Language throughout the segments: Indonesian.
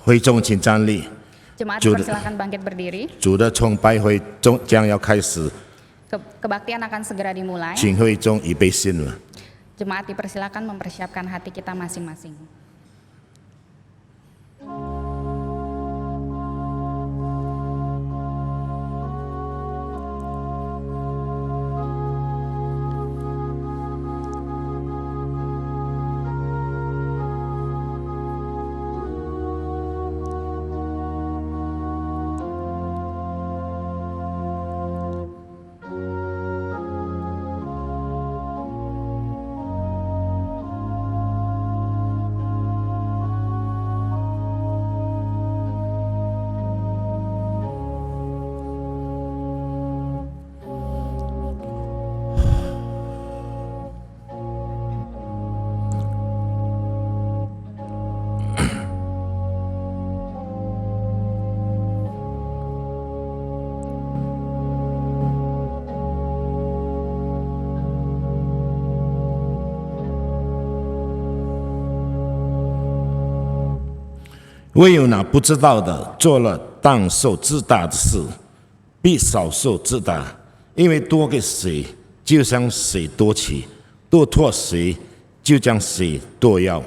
会众请站立。 Jemaat Jude. dipersilakan bangkit berdiri. 主的崇拜会将要开始， Kebaktian akan segera dimulai. 请会众预备心了。 Jemaat dipersilakan mempersiapkan hati kita masing-masing. "唯有那不知道的，做了当受自大的事，必少受自大。因为多给谁，就向谁多取；多托谁，就将谁多要。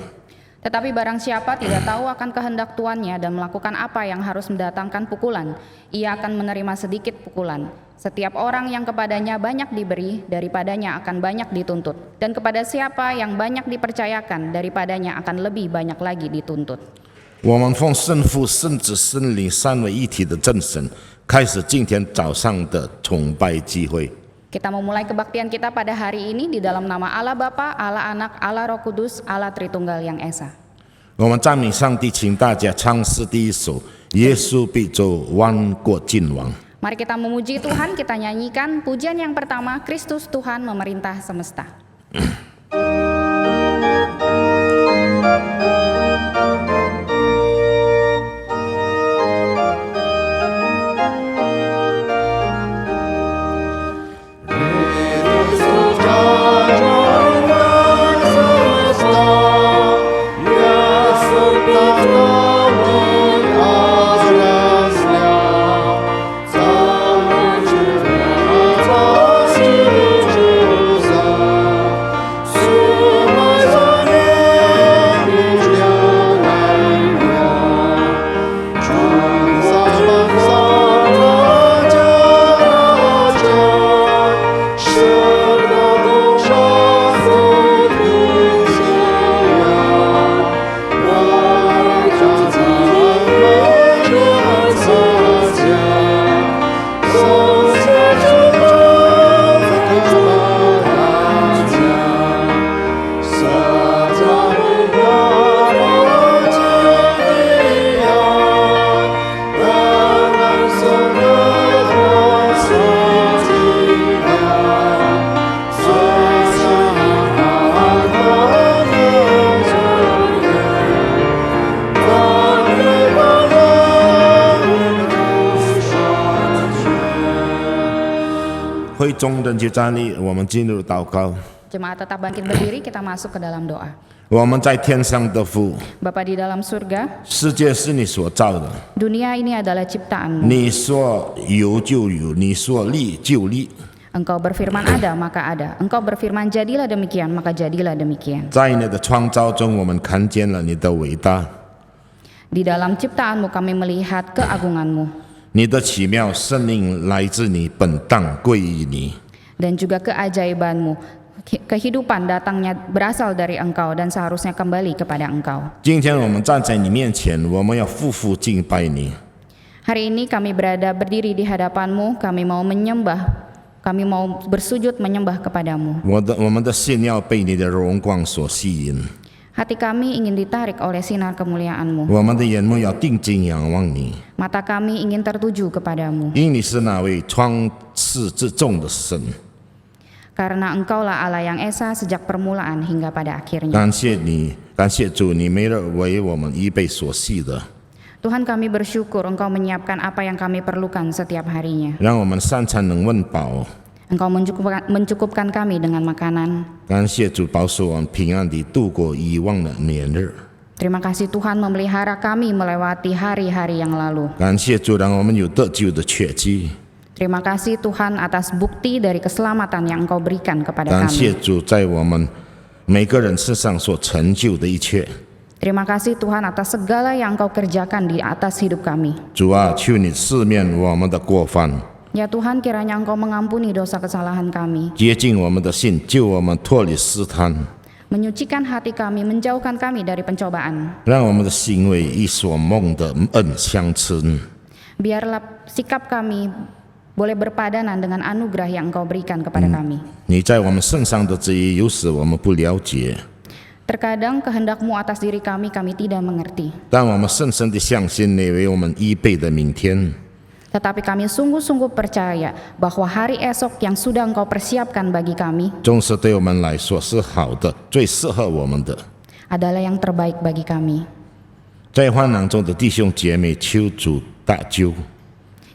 Tetapi barang siapa tidak tahu akan kehendak tuannya dan melakukan apa yang harus mendatangkan pukulan, ia akan menerima sedikit pukulan. Setiap orang yang kepadanya banyak diberi, daripadanya akan banyak dituntut. Dan kepada siapa yang banyak dipercayakan, daripadanya akan lebih banyak lagi dituntut." 我们奉圣父、圣子、圣灵三位一体的正神，开始今天早上的崇拜聚会。 Kita memulai kebaktian kita pada hari ini di dalam nama Allah Bapa, Allah Anak, Allah Roh Kudus, Allah Tritunggal yang Esa. 我们赞美上帝，请大家唱诗第一首：耶稣必做万国君王。 Mari kita memuji Tuhan, kita nyanyikan pujian yang pertama, Kristus Tuhan memerintah semesta. "会众人就站立，我们进入祷告。 Jemaat tetap bangkit berdiri, kita masuk ke dalam doa. 我们在天上的父， Bapa di dalam surga, 世界是你所造的， dunia ini adalah ciptaanmu. 你说有就有，你说立就立。 Engkau berfirman ada, maka ada. Engkau berfirman jadilah demikian, maka jadilah demikian. 在你的创造中，我们看见了你的伟大， Di dalam ciptaanmu kami melihat keagunganmu. 你的奇妙生命来自你，本当归于你。 Dan juga keajaibanmu. Kehidupan datangnya berasal dari Engkau dan seharusnya kembali kepada Engkau. 今天我们站在你面前，我们要夫妇敬拜你。 Hari ini kami berdiri di hadapanmu, kami mau menyembah, kami mau bersujud menyembah kepadamu. 我们的心要被你的荣光所吸引， Hati kami ingin ditarik oleh sinar kemuliaan-Mu. 我们的眼目要定睛仰望你， Mata kami ingin tertuju kepadamu. 因你是那位创世之众的神。 Karena Engkaulah Allah yang esa sejak permulaan hingga pada akhirnya. 感谢你，感谢主，你没有为我们预备所需的， Tuhan, kami bersyukur Engkau menyiapkan apa yang kami perlukan setiap harinya. 让我们三餐能温饱。 Engkau mencukupkan kami dengan makanan. 感谢主保守我们平安地度过以往的年日。Terima kasih Tuhan memelihara kami melewati hari-hari yang lalu. 感谢主，让我们有得救的确据。 Terima kasih Tuhan atas bukti dari keselamatan yang Engkau berikan kepada 感谢 kami. 主在我们每个人身上所成就的一切。 Terima kasih Tuhan atas segala yang Engkau kerjakan di atas hidup kami. 主啊，求你赦免我们的过犯， Ya Tuhan, kiranya Engkau mengampuni dosa kesalahan kami, 洁净我们的心，救我们脱离试探， menyucikan hati kami, menjauhkan kami dari pencobaan. 让我们的行为与所蒙的恩相称。 Biarlah sikap kami boleh berpadanan dengan anugerah yang Engkau berikan kepada kami. 你在我们身上的旨意，有时我们不了解， Terkadang kehendak-Mu atas diri kami tidak mengerti. 但我们深深的相信你为我们预备的明天。 Tetapi kami sungguh-sungguh percaya bahwa hari esok yang sudah Engkau persiapkan bagi kami 总是对我们来说是好的，最适合我们的。 adalah yang terbaik bagi kami. 在患难中的弟兄姐妹，求主搭救。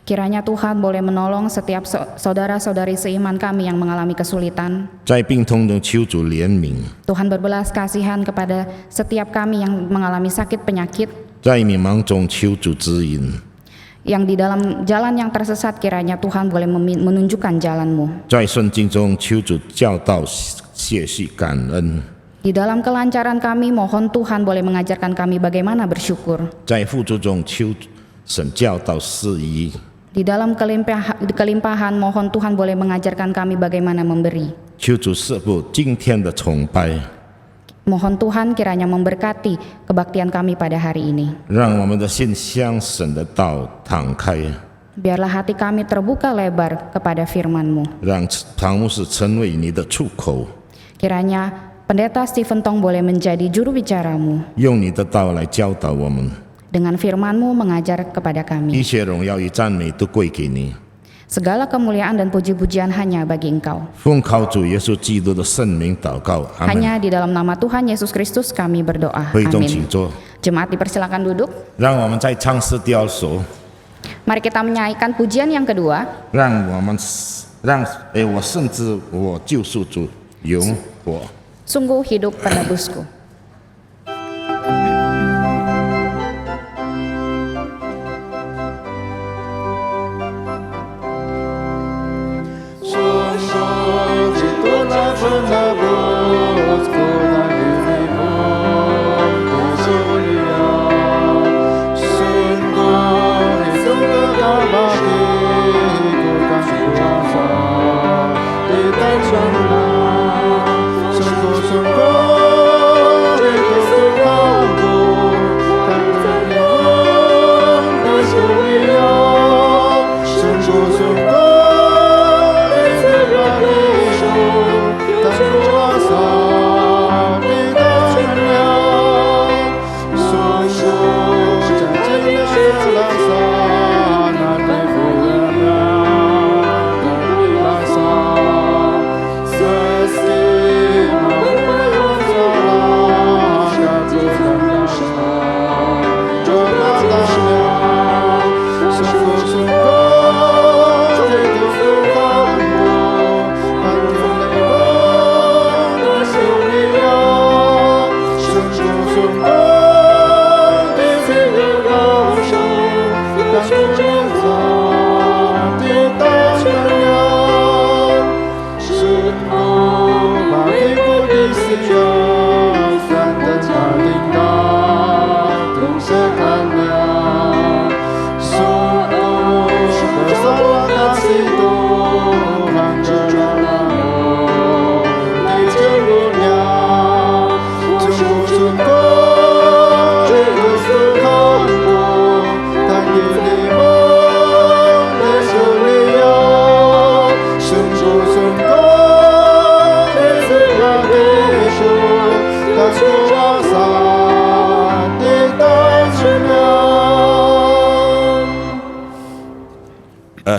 Kiranya Tuhan boleh menolong setiap saudara-saudari seiman kami yang mengalami kesulitan. 在病痛中求主怜悯， Tuhan berbelas kasihan kepada setiap kami yang mengalami sakit penyakit, 在迷茫中求主指引， yang di dalam jalan yang tersesat kiranya Tuhan boleh menunjukkan jalan-Mu. 在顺境中求主教导谢续感恩， Di dalam kelancaran kami mohon Tuhan boleh mengajarkan kami bagaimana bersyukur. 在富足中求神教导适宜， Di dalam kelimpahan mohon Tuhan boleh mengajarkan kami bagaimana memberi. 求主赐福今天的崇拜， Mohon Tuhan kiranya memberkati kebaktian kami pada hari ini. 让我们的心向神的道敞开， Biarlah hati kami terbuka lebar kepada firman-Mu. 让唐牧师成为你的出口， Kiranya Pendeta Stephen Tong boleh menjadi juru bicara-Mu. 用你的道来教导我们。 Dengan firman-Mu mengajar kepada 一 kami. 切荣耀与赞美都归给你。 Segala kemuliaan dan puji-pujian hanya bagi Engkau. 奉靠主耶稣基督的圣名祷告，阿门。 Hanya di dalam nama Tuhan Yesus Kristus kami berdoa. 会众请 Amin. 坐， Jemaat dipersilakan duduk. 让我们再唱诗第二首， Mari kita menyanyikan pujian yang kedua. 我甚至我救赎主永活。 Sungguh hidup penebusku. Kita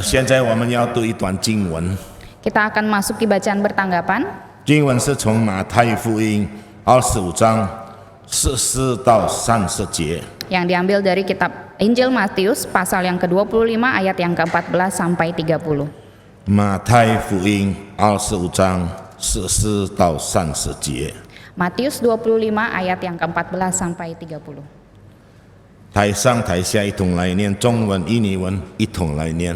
现在我们要读一段经文， Kita akan masuk ke bacaan bertanggapan. 经文是从马太福音25章14到30节。 Yang diambil dari kitab Injil Matius pasal yang ke-25 ayat yang ke-14 sampai 30. 马太福音25章14到30节。Matius 25 ayat yang ke-14 sampai 30. 台上台下一同来念中文、印尼文，一同来念。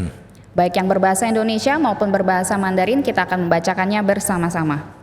Baik yang berbahasa Indonesia maupun berbahasa Mandarin, kita akan membacakannya bersama-sama.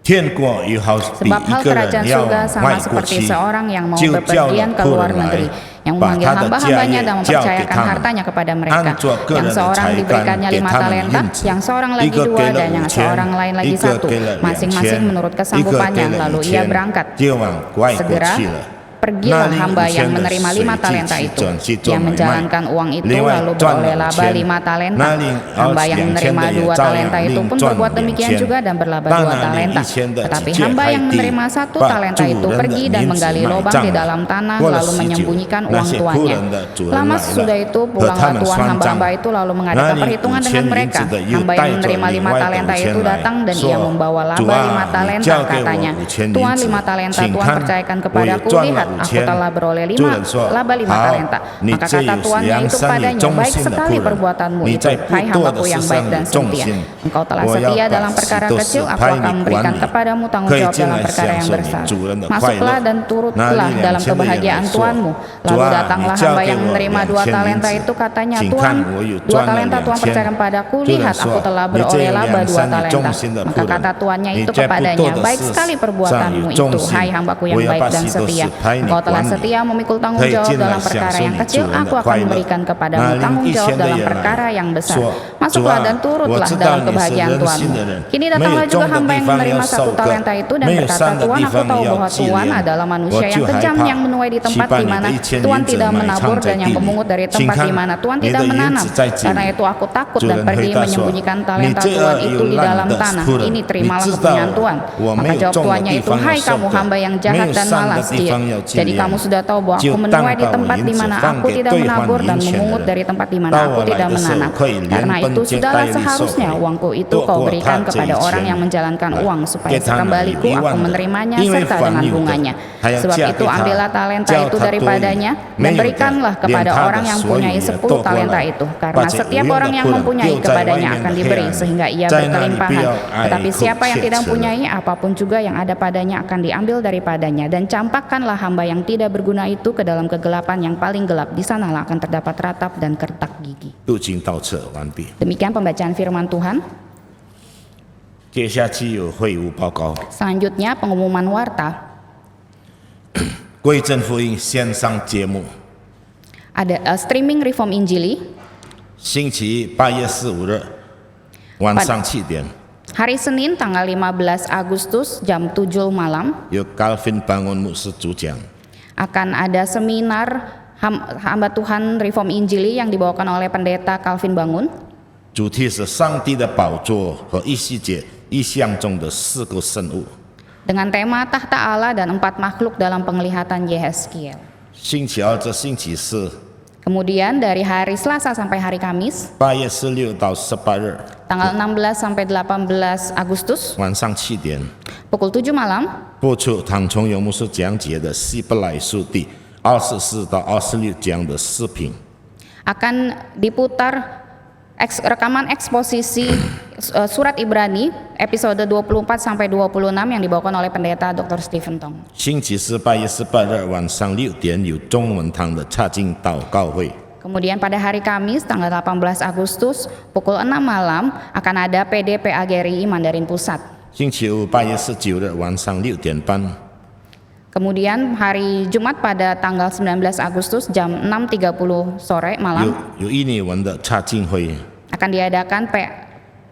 天国有好比 Sebab 一 hal 个 kerajaan 人要 surga sama 外国 seperti 去， seorang yang mau 就叫 bepergian 了 ke 仆 luar 人 negeri, 来， yang 把 memanggil 他的家 hamba-hambanya 业 dan 交给 mempercayakan 他们， hartanya kepada 按 mereka. 着个 Yang 人的 seorang 才 diberikannya 干给 5 他们 talenta, 银子， yang seorang 一 lagi 个 2, 给了 dan yang 5 seorang 千， lain 一 lagi 个 1, 给了2 masing-masing 千， menurut 一个给 kesanggupannya. 了 Lalu 1 ia 千， berangkat. 就往外国 Segera 去了。 pergilah 那领 hamba 5 yang 千的 menerima 5 随 talenta 即 itu. 转去做 Ia 买卖， menjalankan uang itu 另外 lalu 赚 beroleh 2 laba 千， 5 talenta. 那领 Hamba yang 2 千 menerima 的也 2 照 talenta 样 itu 另 pun 赚 berbuat 2 demikian 千。 juga dan berlaba 当 2 然领 talenta. 1000的 Tetapi 直接 hamba 开 yang 地， menerima 1 把 talenta 主 itu 人 pergi 的 dan 名字 menggali 买 lubang 账 di 了。 dalam tanah 过了 lalu 许久， menyembunyikan 那 uang 些仆 tuannya. 人的主人 Lama 来 sesudah 了， itu 和 pulanglah 他们 tuan 算账。 hamba-hamba itu lalu 那 mengadakan 领 perhitungan 5 dengan 千银 mereka. 子的又 Hamba 带 yang 着 menerima 另 5 外 talenta 5 itu 千来， datang dan ia 说 membawa 主 laba 5啊，你 talenta 交给 katanya. 我5千 Tuan 银子， 5 talenta 请 Tuhan 看 percayakan 我 kepadaku, 又赚 lihat 了 aku 5 千。 telah beroleh 主人说 laba 5 好， talenta. 你 Maka 这 kata 有 tuannya 良 itu 善有 padanya, 忠 baik 心的 sekali 仆人， perbuatanmu 你 itu, 在不 hai 多的 hambaku 事 yang 上 baik 有 dan 忠 setia. 心， Engkau telah 我要 setia 把 dalam 许 perkara 多事 kecil, aku 派 akan 你 memberikan 管理， kepadamu 可 tanggung 以 jawab 进 dalam 来 perkara 享 yang 受你 besar. 主人的快 Masuklah 乐。 dan 那 turutlah 领 dalam 2000的也来 kebahagiaan 说， tuanmu. 主 Lalu 啊， datanglah 你交 hamba 给 yang 我 menerima 2 2 千银 talenta 子， itu katanya, 请 Tuan, 看我有 2 赚了 talenta 2 Tuan 千。 percayakan padaku, 主人 lihat 说 aku telah 你这 beroleh 有 laba 良 2 善有 talenta. 忠心的 Maka 仆人， kata tuannya 你 itu 在不 kepadanya, 多的 baik 事 sekali 上 perbuatanmu 有忠 itu, 心， hai hambaku 我 yang 要 baik 把 dan 许多事 setia. 派你 Engkau telah 管理， setia memikul 可 tanggung 以 jawab 进来 dalam 享 perkara 受 yang 你 kecil, 主人 aku 的 akan 快乐。 memberikan 那 kepadamu 领 tanggung jawab 1000的 dalam 也 perkara 来 yang besar. 说，主 Masuklah 啊， dan 我 turutlah 知道 dalam 你是 kebahagiaan 仁 tuanmu. 心的人， Kini 没 datanglah 有 juga 种的 hamba 地 yang 方 menerima 要 1 收割， talenta itu dan 没有 berkata, 善的 Tuan, 地 aku 方 tahu 要 bahwa 纪 Tuan 念， adalah 我 manusia 就 yang 害 kejam 怕， yang menuai di 去 tempat 把 di 你的 mana 1000 Tuan 银子 tidak 埋 menabur 藏在 dan yang 地里， pemungut dari 请 tempat 看 di mana Tuan 你 tidak 的银 menanam. 子在这 Karena 里。 itu aku takut 主 dan 人 pergi 回答说 menyembunyikan：“ 你 talenta 这 Tuan 有 itu di 烂 dalam 的 tanah. 仆人， Ini 你 terimalah 知道 kepunyaan Tuan. 我没 Maka 有 jawab 种的 tuannya 地 itu, 方要 hai 收 kamu 割， hamba yang 没 jahat 有 dan 善的 malas. 地方要纪 Jadi 念， kamu sudah tahu bahwa 就 aku 当 menuai di 把我 tempat 银 di 子 mana 放 aku 给 tidak 兑换 menabur 银 dan 钱的 memungut 人。 dari tempat di mana 到 aku 我来 tidak 的时候， menanam. 可以连 Karena 本 itu 接 sudahlah 代利收 seharusnya 回， uangku itu 多 kau 过 berikan 他这 kepada 一 orang 千 yang menjalankan 来 uang supaya 给他那里 sekembaliku 1 aku 万的， menerimanya 因为 serta 凡 dengan 有的 bunganya. 还要 Sebab 嫁 itu 给他， ambillah talenta 叫 itu 他多一 daripadanya 没 dan 有的 berikanlah 连 kepada 他 orang 的 yang 所有 punyai 也 10 夺过 talenta 来， itu. 把 Karena 这 setiap 无用 orang 的 yang 仆人 mempunyai 丢在外 kepadanya 面 akan 的黑 diberi 暗里， sehingga ia 在那里不 berkelimpahan. 要爱 Tetapi 口 siapa yang 切 tidak 齿了。 mempunyai, apapun juga yang ada padanya akan diambil daripadanya. Dan campakkanlah hamba yang tidak berguna itu ke dalam kegelapan yang paling gelap. Di sanalah akan terdapat ratap dan kertak gigi. 读经到此完毕， Demikian pembacaan firman Tuhan. 接下去有会务报告。 Selanjutnya pengumuman warta. 归正福音线上节目， Ada streaming Reform Injili 星期8月4、5日晚上7点， hari Senin tanggal 15 Agustus jam 7 malam 由 Calvin Bangun 牧师主讲。 akan ada seminar hamba Tuhan Reform Injili yang dibawakan oleh pendeta Calvin Bangun. 主题是上帝的宝座和异世界意象中的4个生物。 Dengan tema tahta Allah dan 4 makhluk dalam penglihatan Yehezkiel. 星期2至星期4， Kemudian dari hari Selasa sampai hari Kamis 8月16到18日 tanggal 16 sampai 18 Agustus 晚上7点， pukul 7 malam 播出唐崇荣牧师讲解的希伯来书第24到26章的视频。 akan diputar rekaman eksposisi surat Ibrani episode 24 sampai 26 yang dibawakan oleh pendeta Dr. Stephen Tong. 星期4 8月18日晚上6点有中文堂的查经祷告会。 Kemudian pada hari Kamis tanggal 18 Agustus pukul 6 malam akan ada PDPA GRI Mandarin Pusat. 星期5 8月19日晚上6点半， Kemudian hari Jumat pada tanggal 19 Agustus jam 6.30 sore malam 有印尼文的查经会， akan diadakan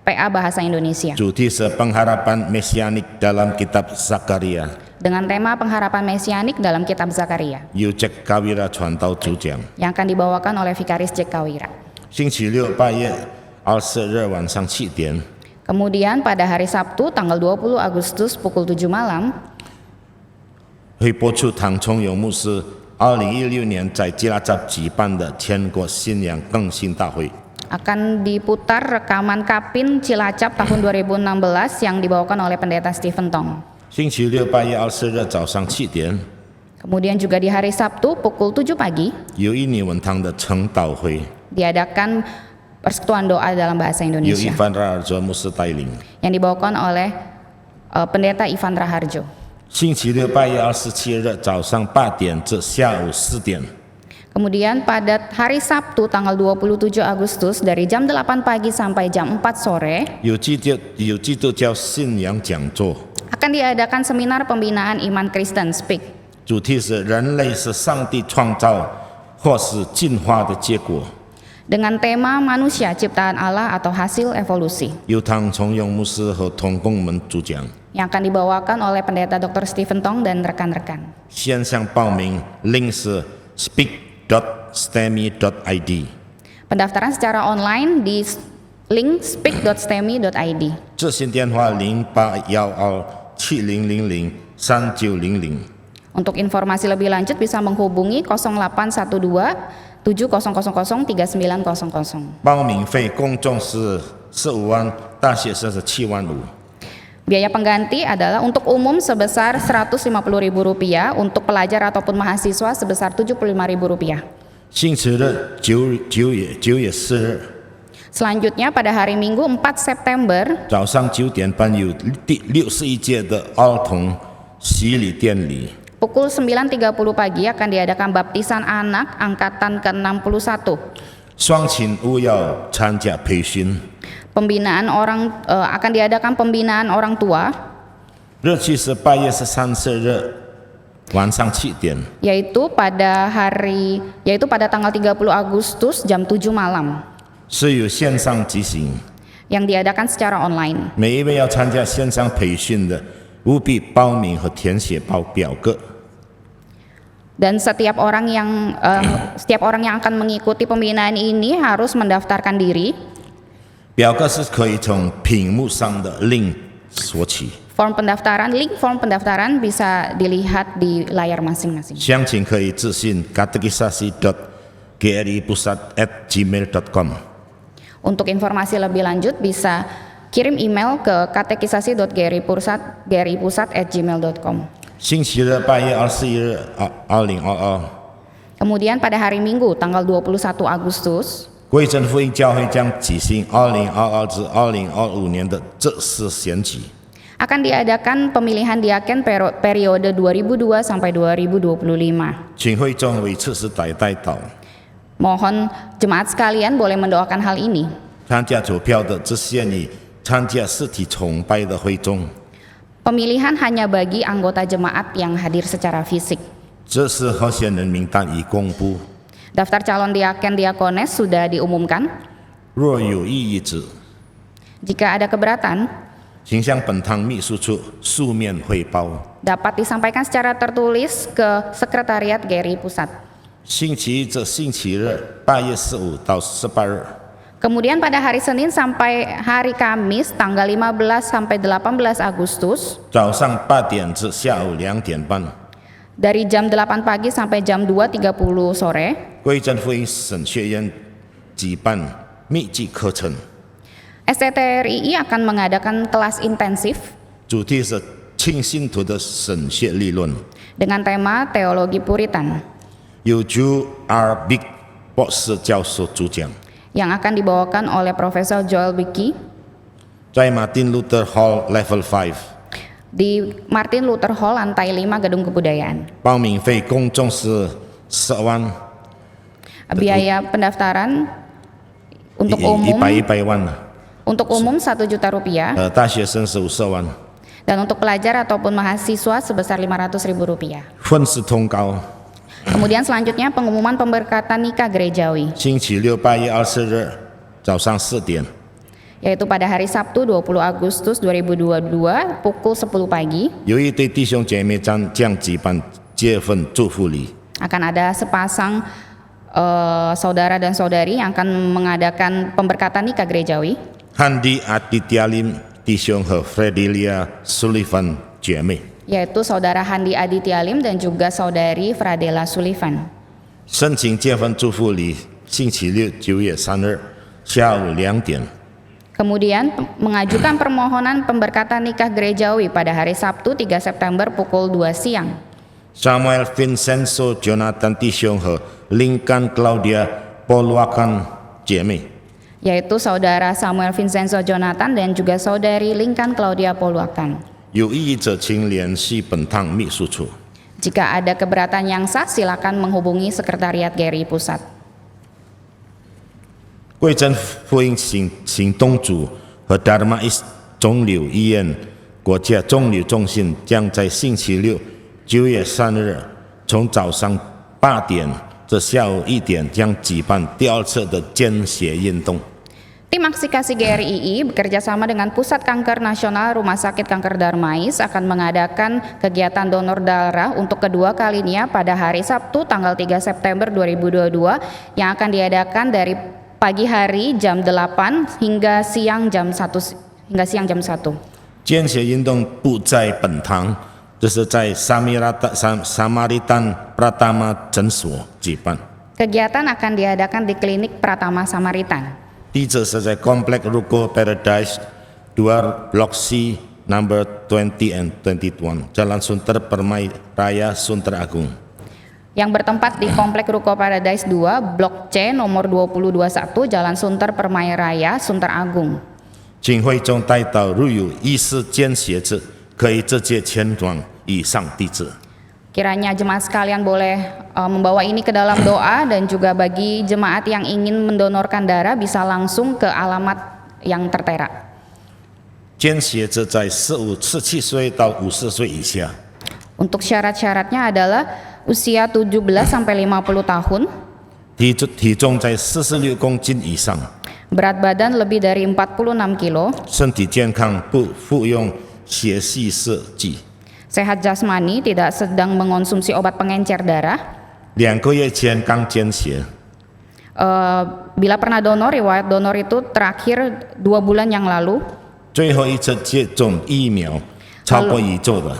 PA Bahasa Indonesia 主题是pengharapan mesianik dalam kitab Zakaria， dengan tema pengharapan mesianik dalam kitab Zakaria 由 Jack Kawira 传道主讲。 yang akan dibawakan oleh Vikaris Jack Kawira. 星期6 8月20日晚上7点， Kemudian pada hari Sabtu tanggal 20 Agustus pukul 7 malam 会播出唐崇荣牧师2016年在基拉扎举办的全国信仰更新大会。 akan diputar rekaman Kapin Cilacap tahun 2016 yang dibawakan oleh pendeta Stephen Tong. 星期6 8月24日早上7点， Kemudian juga di hari Sabtu pukul 7 pagi 由印尼文堂的晨祷会， diadakan persekutuan doa dalam bahasa 由伊 Indonesia 凡拉尔卓牧师带领。 yang dibawakan oleh Pendeta Ivan Raharjo. 星期六8月27日早上8点至下午4点。 Kemudian pada hari Sabtu tanggal 27 Agustus dari jam 8 pagi sampai jam 4 sore 有基督教信仰讲座， akan diadakan seminar pembinaan iman Kristen Speak. 主题是人类是上帝创造或是进化的结果。 Dengan tema manusia ciptaan Allah atau hasil evolusi 由唐崇荣牧师和同工们主讲， yang akan dibawakan oleh pendeta Dr. Stephen Tong dan rekan-rekan. 线上报名 link 是 speak.stemi.id。 Pendaftaran secara online di link speak.stemi.id. 热线电话081270003900。 Untuk informasi lebih lanjut bisa menghubungi 0812 7000 3900. 报名费公众是15万，大学生是7万5。 Biaya pengganti adalah untuk umum sebesar Rp150.000, untuk pelajar ataupun mahasiswa sebesar Rp75.000. 星期日9月4日 Selanjutnya pada hari Minggu 4 September 早上9点半有第61届的儿童洗礼典礼。 pukul 9.30 pagi akan diadakan baptisan anak angkatan ke-61. 双亲务要参加培训， Pembinaan akan diadakan pembinaan orang tua 日期是8月13日晚上7点。 yaitu pada tanggal 30 Agustus jam 7 malam 是由线上进行， yang diadakan secara online. 每一位要参加线上培训的，务必报名和填写表格。 Dan setiap orang yang akan mengikuti pembinaan ini harus mendaftarkan diri. 表格是可以从屏幕上的 link 索取， Link form pendaftaran bisa dilihat di layar masing-masing. 详情可以致信 katekisasi.gripusat@gmail.com。 Untuk informasi lebih lanjut bisa kirim email ke katekisasi.gripusat@gmail.com. 星期日8月21日2022， Kemudian pada hari Minggu tanggal 21 Agustus 贵州福音教会将举行2022至2025年的正式选举。 akan diadakan pemilihan diaken periode 2002 sampai 2025. 请会众为此时代祷。 Mohon jemaat sekalian boleh mendoakan hal ini. 参加投票的只限于参加实体崇拜的会众。 Pemilihan hanya bagi anggota jemaat yang hadir secara fisik. 这次候选人名单已公布， Daftar calon diaken diakones sudah diumumkan. 若有异议者， Jika ada keberatan, 请向本堂秘书处书面汇报。 dapat disampaikan secara tertulis ke Sekretariat GRI Pusat. 星期一至星期日8月15到18日， Kemudian pada hari Senin sampai hari Kamis tanggal 15 sampai 18 Agustus 早上8点至下午2点半， dari jam 8 pagi sampai jam 2.30 sore 贵州福音神学院举办密集课程， STTRII akan mengadakan kelas intensif 主题是清信徒的神学理论， dengan tema teologi Puritan 由 Joel R. Big 博士教授主讲， yang akan dibawakan oleh Profesor Joel Bicky 在 Martin Luther Hall Level 5。 di Martin Luther Hall lantai 5 Gedung Kebudayaan. 报名费公众是10万， Biaya pendaftaran untuk umum 100万， 1 juta rupiah 大学生是50万， dan untuk pelajar ataupun mahasiswa sebesar Rp500.000. 分时通告。 Kemudian selanjutnya pengumuman pemberkatan nikah gerejawi 星期六8月20日早上4点， yaitu pada hari Sabtu 20 Agustus 2022 pukul 10 pagi 有一对弟兄姐妹将举办结婚祝福礼， akan ada sepasang saudara dan saudari yang akan mengadakan pemberkatan nikah gerejawi. Handi Adityalim 弟兄和 Fredilia Sullivan 姐妹。 yaitu saudara Handi Adityalim dan juga saudari Fradela Sullivan. 申请结婚祝福礼，星期六9月3日下午2点。 Kemudian mengajukan permohonan pemberkatan nikah gerejawi pada hari Sabtu 3 September pukul 2 siang. Samuel Vincenzo Jonathan 弟兄和 Lincoln Claudia Polwakan 姐妹。 yaitu saudara Samuel Vincenzo Jonathan dan juga saudari Lincoln Claudia Polwakan. 有异议者请联系本堂秘书处。 Jika ada keberatan yang sah, silakan menghubungi Sekretariat GRI Pusat. 贵州福音行动组和 Dharma East 肿瘤医院国家肿瘤中心将在星期六9月3日从早上8点至下午1点将举办第2次的捐血运动。 Tim Aksi Kasih GRII bekerja sama dengan Pusat Kanker Nasional Rumah Sakit Kanker Darmais akan mengadakan kegiatan donor darah untuk kedua kalinya pada hari Sabtu tanggal 3 September 2022 yang akan diadakan dari pagi hari jam 8 hingga siang jam 1. 捐血运动不在本堂，这是在萨玛利丹 Pratama 诊所举办。 Kegiatan akan diadakan di Klinik Pratama Samaritan. 第一次是在 Komplek Ruko Paradise 2 Blok C number 20 and 21 Jalan Sunter Permai Raya Sunter Agung. Yang bertempat di Komplek Ruko Paradise 2 Blok C nomor 2021 Jalan Sunter Permai Raya Sunter Agung. 请会中带到如有医师捐血者，可以直接前往以上地址。 Kiranya jemaat sekalian boleh membawa ini ke dalam doa, dan juga bagi jemaat yang ingin mendonorkan darah bisa langsung ke alamat yang tertera. 捐血者在17岁到50岁以下， Untuk syarat-syaratnya adalah usia 17 sampai 50 tahun, 体重在46公斤以上， berat badan lebih dari 46 kilo, 身体健康，不服用血细色剂。 sehat jasmani, tidak sedang mengonsumsi obat pengencer darah. 2个月前刚捐血， Bila pernah donor, riwayat donor itu terakhir 2 bulan yang lalu. 最后一次接种疫苗超过1周的，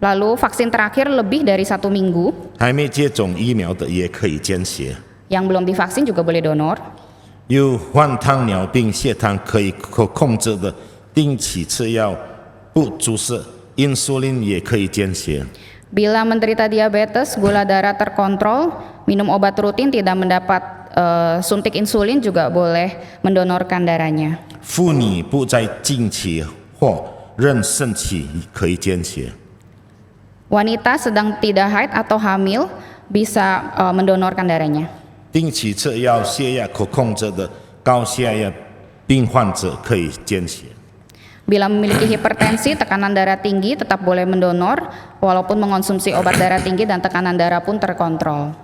Lalu vaksin terakhir lebih dari 1 minggu. 还没接种疫苗的也可以捐血。 Yang belum divaksin juga boleh donor. 有患糖尿病、血糖可以控制的，定期吃药，不注射。 Insulin 也可以捐血。 Bila menderita diabetes, gula darah terkontrol, minum obat rutin, tidak mendapat suntik insulin juga boleh mendonorkan darahnya. 妇女不在经期或妊娠期可以捐血。 Wanita sedang tidak haid atau hamil bisa mendonorkan darahnya. 定期吃药、血压可控制的高血压病患者可以捐血。 Bila memiliki hipertensi, tekanan darah tinggi, tetap boleh mendonor walaupun mengonsumsi obat darah tinggi dan tekanan darah pun terkontrol.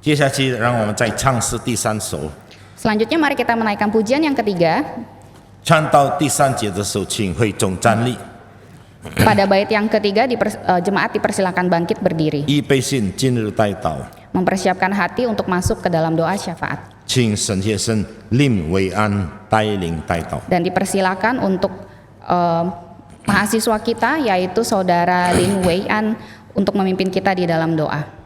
接下去，让我们再唱诗第3首。 Selanjutnya mari kita menaikkan pujian yang ketiga. 唱到第3节的时候，请会众站立， Pada bait yang ketiga jemaat dipersilakan bangkit berdiri, 预备信进入代祷， mempersiapkan hati untuk masuk ke dalam doa syafaat, 请沈先生林维安带领代祷。 dan dipersilakan untuk mahasiswa kita yaitu saudara Lin Wei An untuk memimpin kita di dalam doa.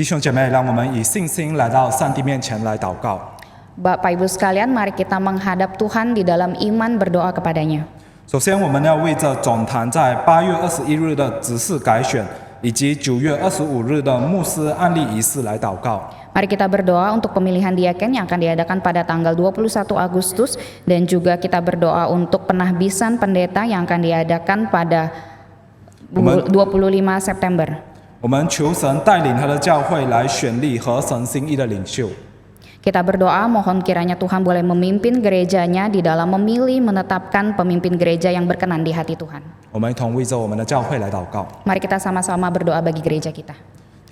弟兄姐妹，让我们以信心来到上帝面前来祷告。 Bapak Ibu sekalian, mari kita menghadap Tuhan di dalam iman berdoa kepadanya. 首先，我们要为着总坛在8月21日的执事改选，以及9月25日的牧师案例仪式来祷告。 Mari kita berdoa untuk pemilihan diaken yang akan diadakan pada tanggal 21 Agustus dan juga kita berdoa untuk penahbisan pendeta yang akan diadakan pada 25 September. 我们求神带领他的教会来选立合神心意的领袖。 Kita berdoa mohon kiranya Tuhan boleh memimpin gerejanya di dalam memilih menetapkan pemimpin gereja yang berkenan di hati Tuhan. 我们一同为着我们的教会来祷告。 Mari kita sama-sama berdoa bagi gereja kita.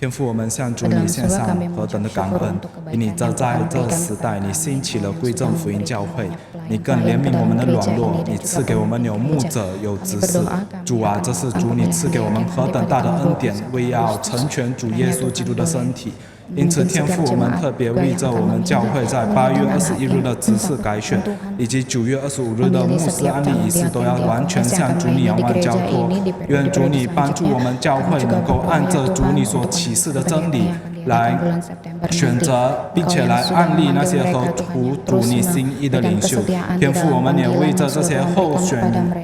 天父，我们向主你献上何等的感恩！因你在这时代，你兴起了归正福音教会，你更怜悯我们的软弱，你赐给我们有牧者，有执事。主啊，这是主你赐给我们何等大的恩典，为要成全主耶稣基督的身体。 因此，天父，我们特别为着我们教会在8月21日的执事改选，以及9月25日的牧师案例仪式，都要完全向主你仰望交托。愿主你帮助我们教会能够按着主你所启示的真理来选择，并且来案例那些合乎主你心意的领袖。天父，我们也为着这些候选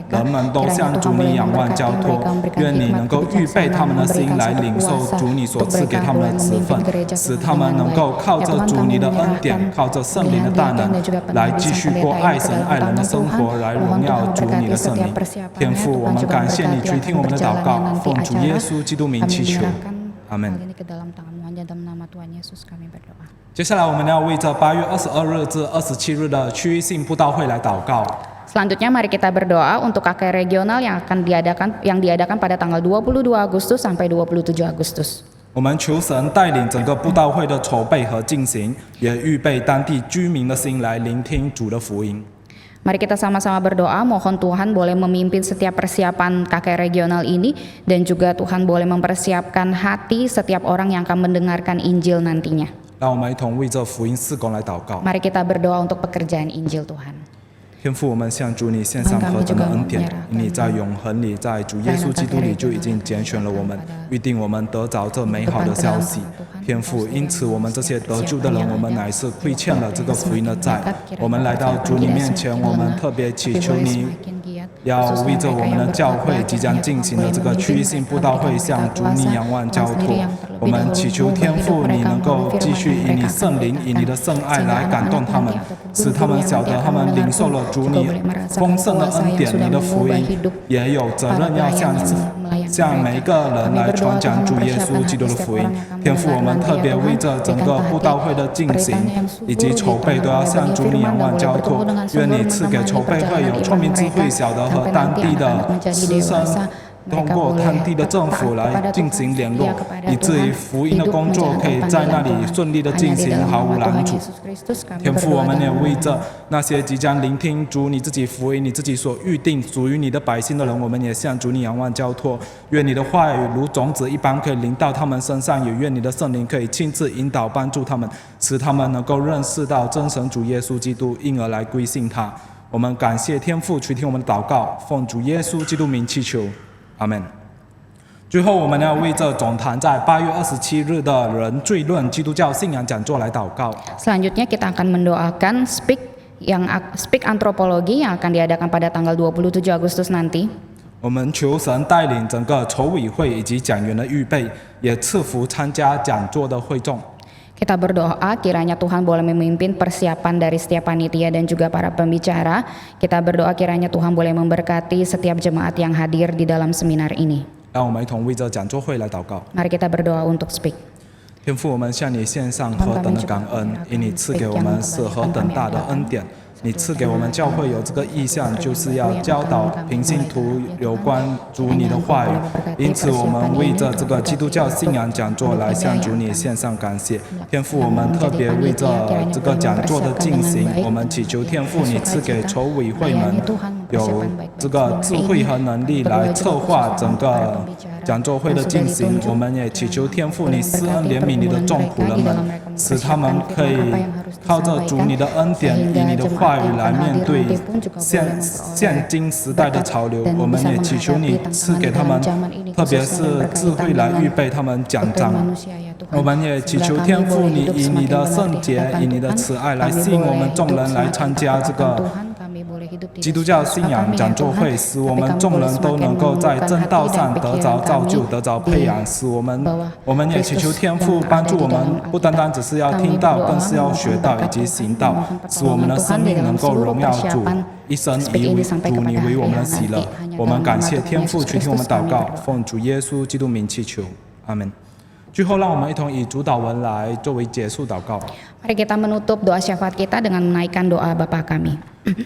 人们都向主你仰望交托。愿你能够预备他们的心来领受主你所赐给他们的职分。 使他们能够靠着主你的恩典，靠着圣灵的大能，来继续过爱神爱人的生活，来荣耀主你的圣名。天父，我们感谢你垂听我们的祷告，奉主耶稣基督名祈求，阿门。接下来我们要为着8月22日至27日的区域性布道会来祷告。 Selanjutnya mari kita berdoa untuk KKR regional yang diadakan pada tanggal 22 Agustus sampai 27 Agustus. 我们求神带领整个布道会的筹备和进行，也预备当地居民的心来聆听主的福音。 Mari kita sama-sama berdoa, mohon Tuhan boleh memimpin setiap persiapan KKR regional ini dan juga Tuhan boleh mempersiapkan hati setiap orang yang akan mendengarkan Injil nantinya. 让我们一同为这福音事工来祷告。 Mari kita berdoa untuk pekerjaan Injil Tuhan. 天父，我们向主你献上何等的恩典！因你在永恒里，在主耶稣基督里就已经拣选了我们，预定我们得着这美好的消息。天父，因此我们这些得救的人，我们乃是亏欠了这个福音的债。我们来到主你面前，我们特别祈求你，要为着我们的教会即将进行的这个区域性布道会，向主你仰望交托。我们祈求天父，你能够继续以你圣灵、以你的圣爱来感动他们，使他们晓得他们领受了主你丰盛的恩典，你的福音，也有责任要向每一个人来传讲主耶稣基督的福音。天父，我们特别为着整个布道会的进行以及筹备，都要向主你仰望交托。愿你赐给筹备会有聪明智慧，晓得和当地的师生。 通过当地的政府来进行联络，以至于福音的工作可以在那里顺利的进行，毫无拦阻。天父，我们也为着那些即将聆听主你自己福音、你自己所预定属于你的百姓的人，我们也向主你仰望交托。愿你的话语如种子一般可以临到他们身上，也愿你的圣灵可以亲自引导帮助他们，使他们能够认识到真神主耶稣基督，因而来归信他。我们感谢天父垂听我们的祷告，奉主耶稣基督名祈求。 阿门。最后，我们要为这总坛在8月27日的人罪论基督教信仰讲座来祷告。 Selanjutnya kita akan mendoakan Speak Antropologi yang akan diadakan pada tanggal 27 Agustus nanti. 我们求神带领整个筹委会以及讲员的预备，也赐福参加讲座的会众。 Kita berdoa kiranya Tuhan boleh memimpin persiapan dari setiap panitia dan juga para pembicara. Kita berdoa kiranya Tuhan boleh memberkati setiap jemaat yang hadir di dalam seminar ini. 让我们一同为这讲座会来祷告。 Mari kita berdoa untuk Speak. 天父，我们向你献上何等的感恩，因你赐给我们是何等大的恩典。 你赐给我们教会有这个意向，就是要教导平信徒有关主你的话语。因此，我们为着这个基督教信仰讲座来向主你献上感谢。天父，我们特别为着这个讲座的进行，我们祈求天父你赐给筹委会们有这个智慧和能力来策划整个讲座会的进行，我们也祈求天父你施恩怜悯你的众仆人们，使他们可以靠着主你的恩典，以你的话语来面对现今时代的潮流。我们也祈求你赐给他们，特别是智慧来预备他们讲章。我们也祈求天父你以你的圣洁，以你的慈爱来吸引我们众人来参加这个基督教信仰讲座会，使我们众人都能够在正道上得着造就，得着培养，使我们也祈求天父帮助我们，不单单只是要听到，更是要学到以及行道，使我们的生命能够荣耀主，一生以主你为我们的喜乐。我们感谢天父垂听我们祷告，奉主耶稣基督名祈求，阿门。最后，让我们一同以主祷文来作为结束祷告。Mari kita menutup doa syafaat kita dengan menaikkan doa Bapa kami.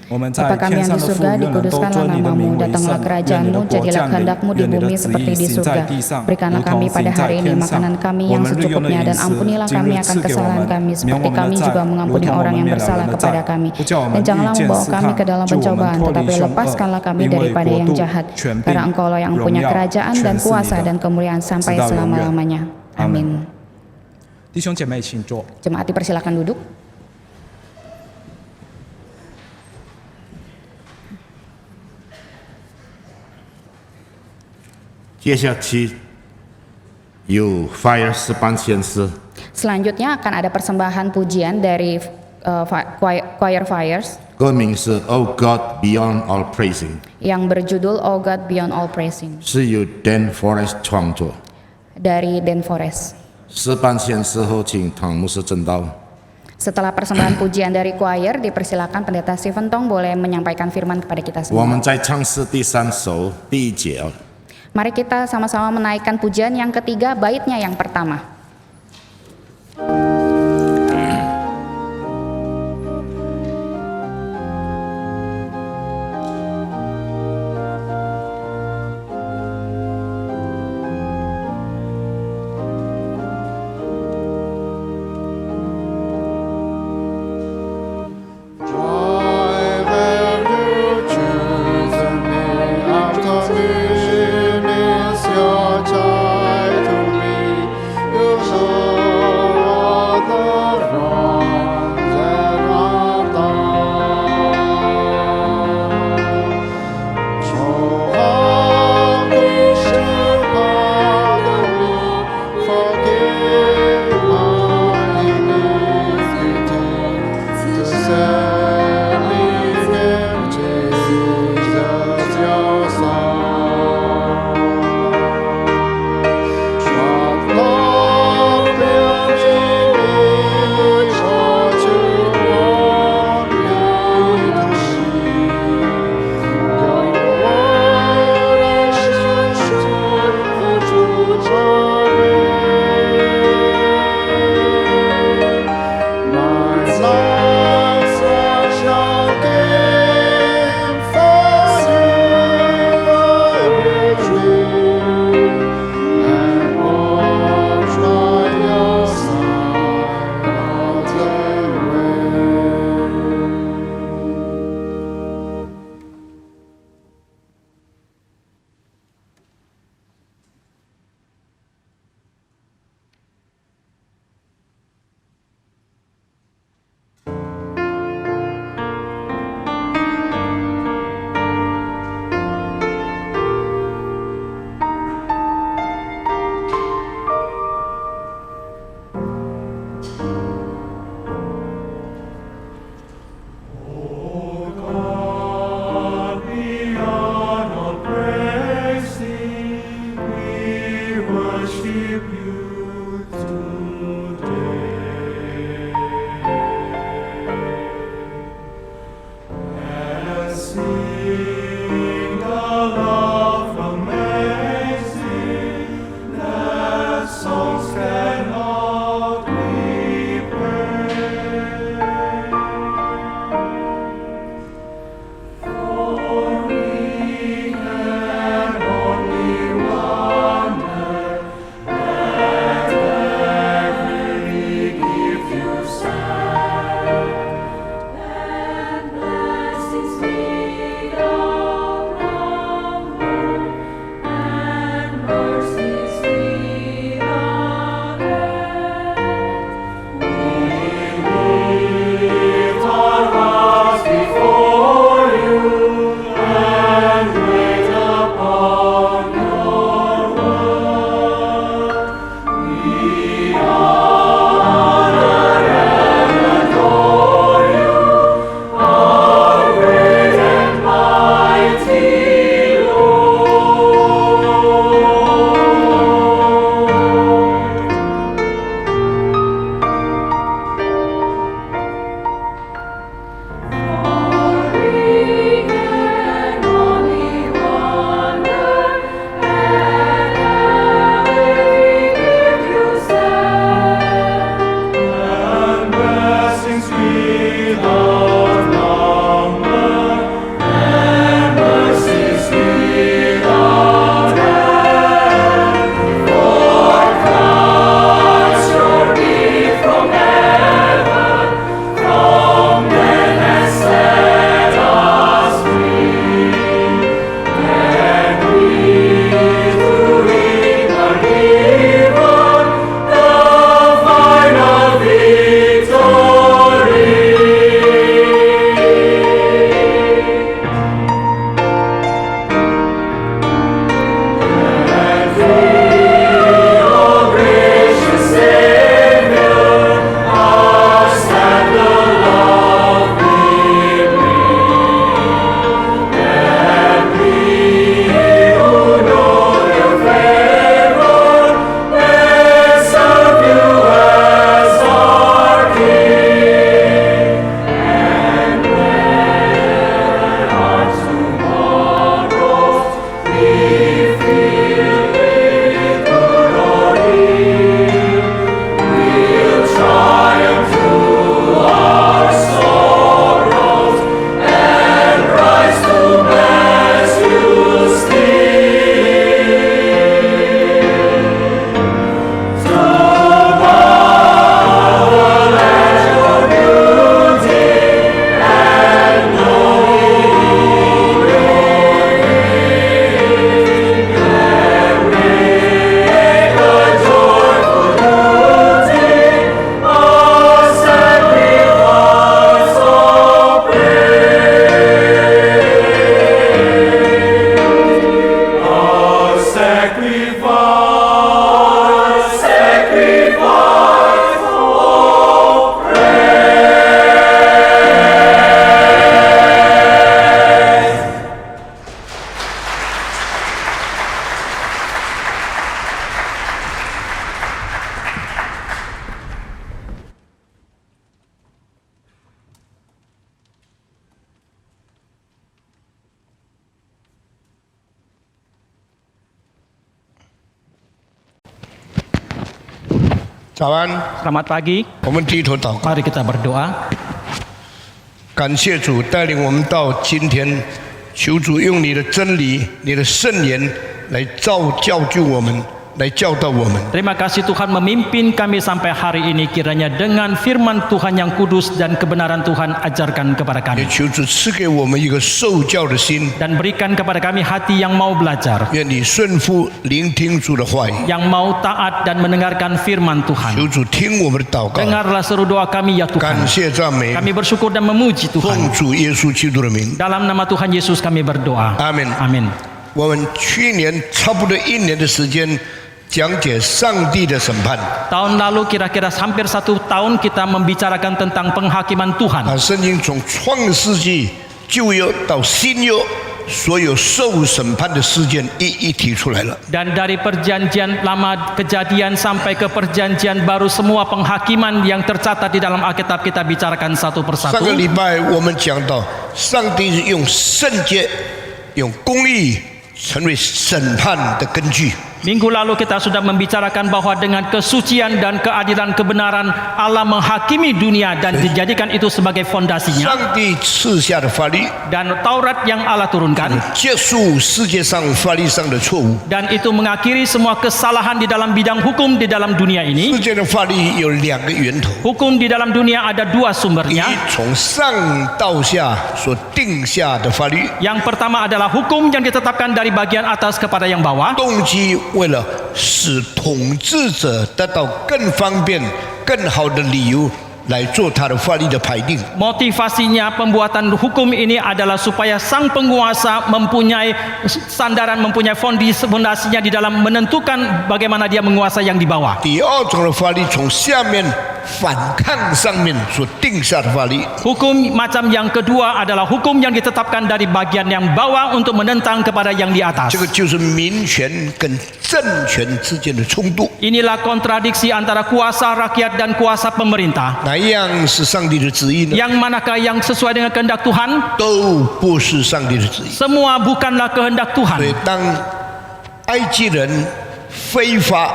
我们在 Bapa kami 天 yang 上 di 的父， surga, 愿人都 dikuduskanlah 尊你的 namamu, 名为圣， datanglah 愿你的 kerajaanmu, 国 jadilah 降临， kehendakmu di 愿你的 bumi 旨 seperti 意 di 行在 surga. 地上， Berikanlah 如 kami 同 pada 行在 hari ini 天上。 makanan kami 我 yang 们日用的 secukupnya 饮 dan 食， ampunilah 今 kami 日 akan 赐给我 kesalahan 们， kami 免我 seperti 们的 kami 债， juga 如 mengampuni 同我 orang 们 yang 免了 bersalah 人的 kepada 债， kami. 不叫我 Dan 们遇 janganlah 见 membawa 试 kami 探， ke dalam 救我们 pencobaan, 脱离 tetapi 凶恶。 lepaskanlah kami 因为 daripada 国 yang 度、 jahat. 权柄、 Karena Engkau lah yang 荣 punya 耀 kerajaan 全 dan 是你 kuasa 的， dan kemuliaan sampai 直到永远。 selama-lamanya. 阿门。 Amin. 弟兄姐妹，请坐。 Jemaat dipersilakan duduk. 接下去有 Fire 诗班先师， Selanjutnya akan ada persembahan pujian dari Choir Fires 歌名是 Oh God Beyond All Praising， yang berjudul Oh God Beyond All Praising 是由 Dan Forrest 创作。 dari Dan Forest. 诗班先师后，请唐牧师正道。 Setelah persembahan pujian dari choir, dipersilakan Pendeta Stephen Tong boleh menyampaikan firman kepada kita 我 semua. 们在唱诗第3首第1节。 Mari kita sama-sama menaikkan pujian yang ketiga, baitnya yang pertama. Why have you chosen me after me? Is your child to me? You 早安， Selamat pagi, 我们低头祷告， mari kita berdoa. 感谢主带领我们到今天，求主用你的真理、你的圣言来教救我们，来教导我们。 Terima kasih Tuhan memimpin kami sampai hari ini, kiranya dengan firman Tuhan yang kudus dan kebenaran Tuhan ajarkan kepada 也 kami 求主赐给我们一个受教的心， dan berikan kepada kami hati yang mau belajar, 愿你顺服聆听主的话语。 yang mau taat dan mendengarkan firman 求 Tuhan. 主听我们的祷告， Dengarlah seru doa kami ya 感 Tuhan. 谢赞美， Kami bersyukur dan memuji 奉 Tuhan. 主耶稣基督的名， Dalam nama Tuhan Yesus kami berdoa. 阿门。 Amin. 我们去年差不多1年的时间讲解上帝的审判。 Tahun lalu kira-kira hampir 1 tahun kita membicarakan tentang penghakiman Tuhan. 把圣经从创世纪旧约到新约所有受审判的事件一一提出来了。 Dan dari perjanjian lama kejadian sampai ke perjanjian baru, semua penghakiman yang tercatat di dalam Alkitab kita bicarakan satu 上个 persatu. 礼拜我们讲到，上帝用圣洁、用公义成为审判的根据。 Minggu lalu kita sudah membicarakan bahwa dengan kesucian dan keadilan kebenaran Allah menghakimi dunia dan dijadikan itu sebagai fondasinya. 上帝赐下的法律， Dan Taurat yang Allah turunkan, 结束世界上法律上的错误。 dan itu mengakhiri semua kesalahan di dalam bidang hukum di dalam dunia 世 ini. 界的法律有2个源头， Hukum di dalam dunia ada 2 一 sumbernya. 从上到下所定下的法律， Yang pertama adalah hukum yang ditetapkan dari bagian atas kepada yang bawah, 动机为了使统治者得到更方便、更好的理由来做他的法律的排定。 motivasinya pembuatan hukum ini adalah supaya sang penguasa mempunyai sandaran, mempunyai fondasinya di dalam menentukan bagaimana dia menguasai yang di bawah. 第二种的法律从下面反抗上面所定下的法律， Hukum macam yang kedua adalah hukum yang ditetapkan dari bagian yang bawah untuk menentang kepada yang di atas. 这个就是民权跟政权之间的冲突。 Inilah kontradiksi antara kuasa rakyat dan kuasa pemerintah. 哪一样是上帝的旨意呢？ Yang manakah yang sesuai dengan kehendak Tuhan? 都不是上帝的旨意。 Semua bukanlah kehendak 所以 Tuhan. 当埃及人非法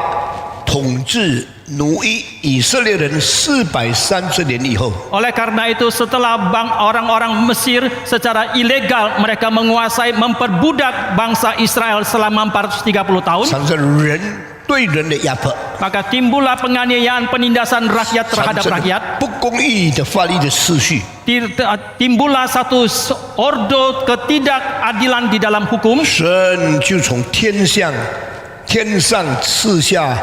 统治奴役以色列人430年以后， Oleh karena itu setelah orang-orang Mesir secara ilegal mereka menguasai, memperbudak bangsa Israel selama 430 tahun, 产生人对人的压迫， maka timbullah penganiayaan, penindasan rakyat 产 terhadap 生 rakyat. 不公义的法律的秩序。 Timbullah satu ordo ketidakadilan di dalam hukum. 神就从天上赐下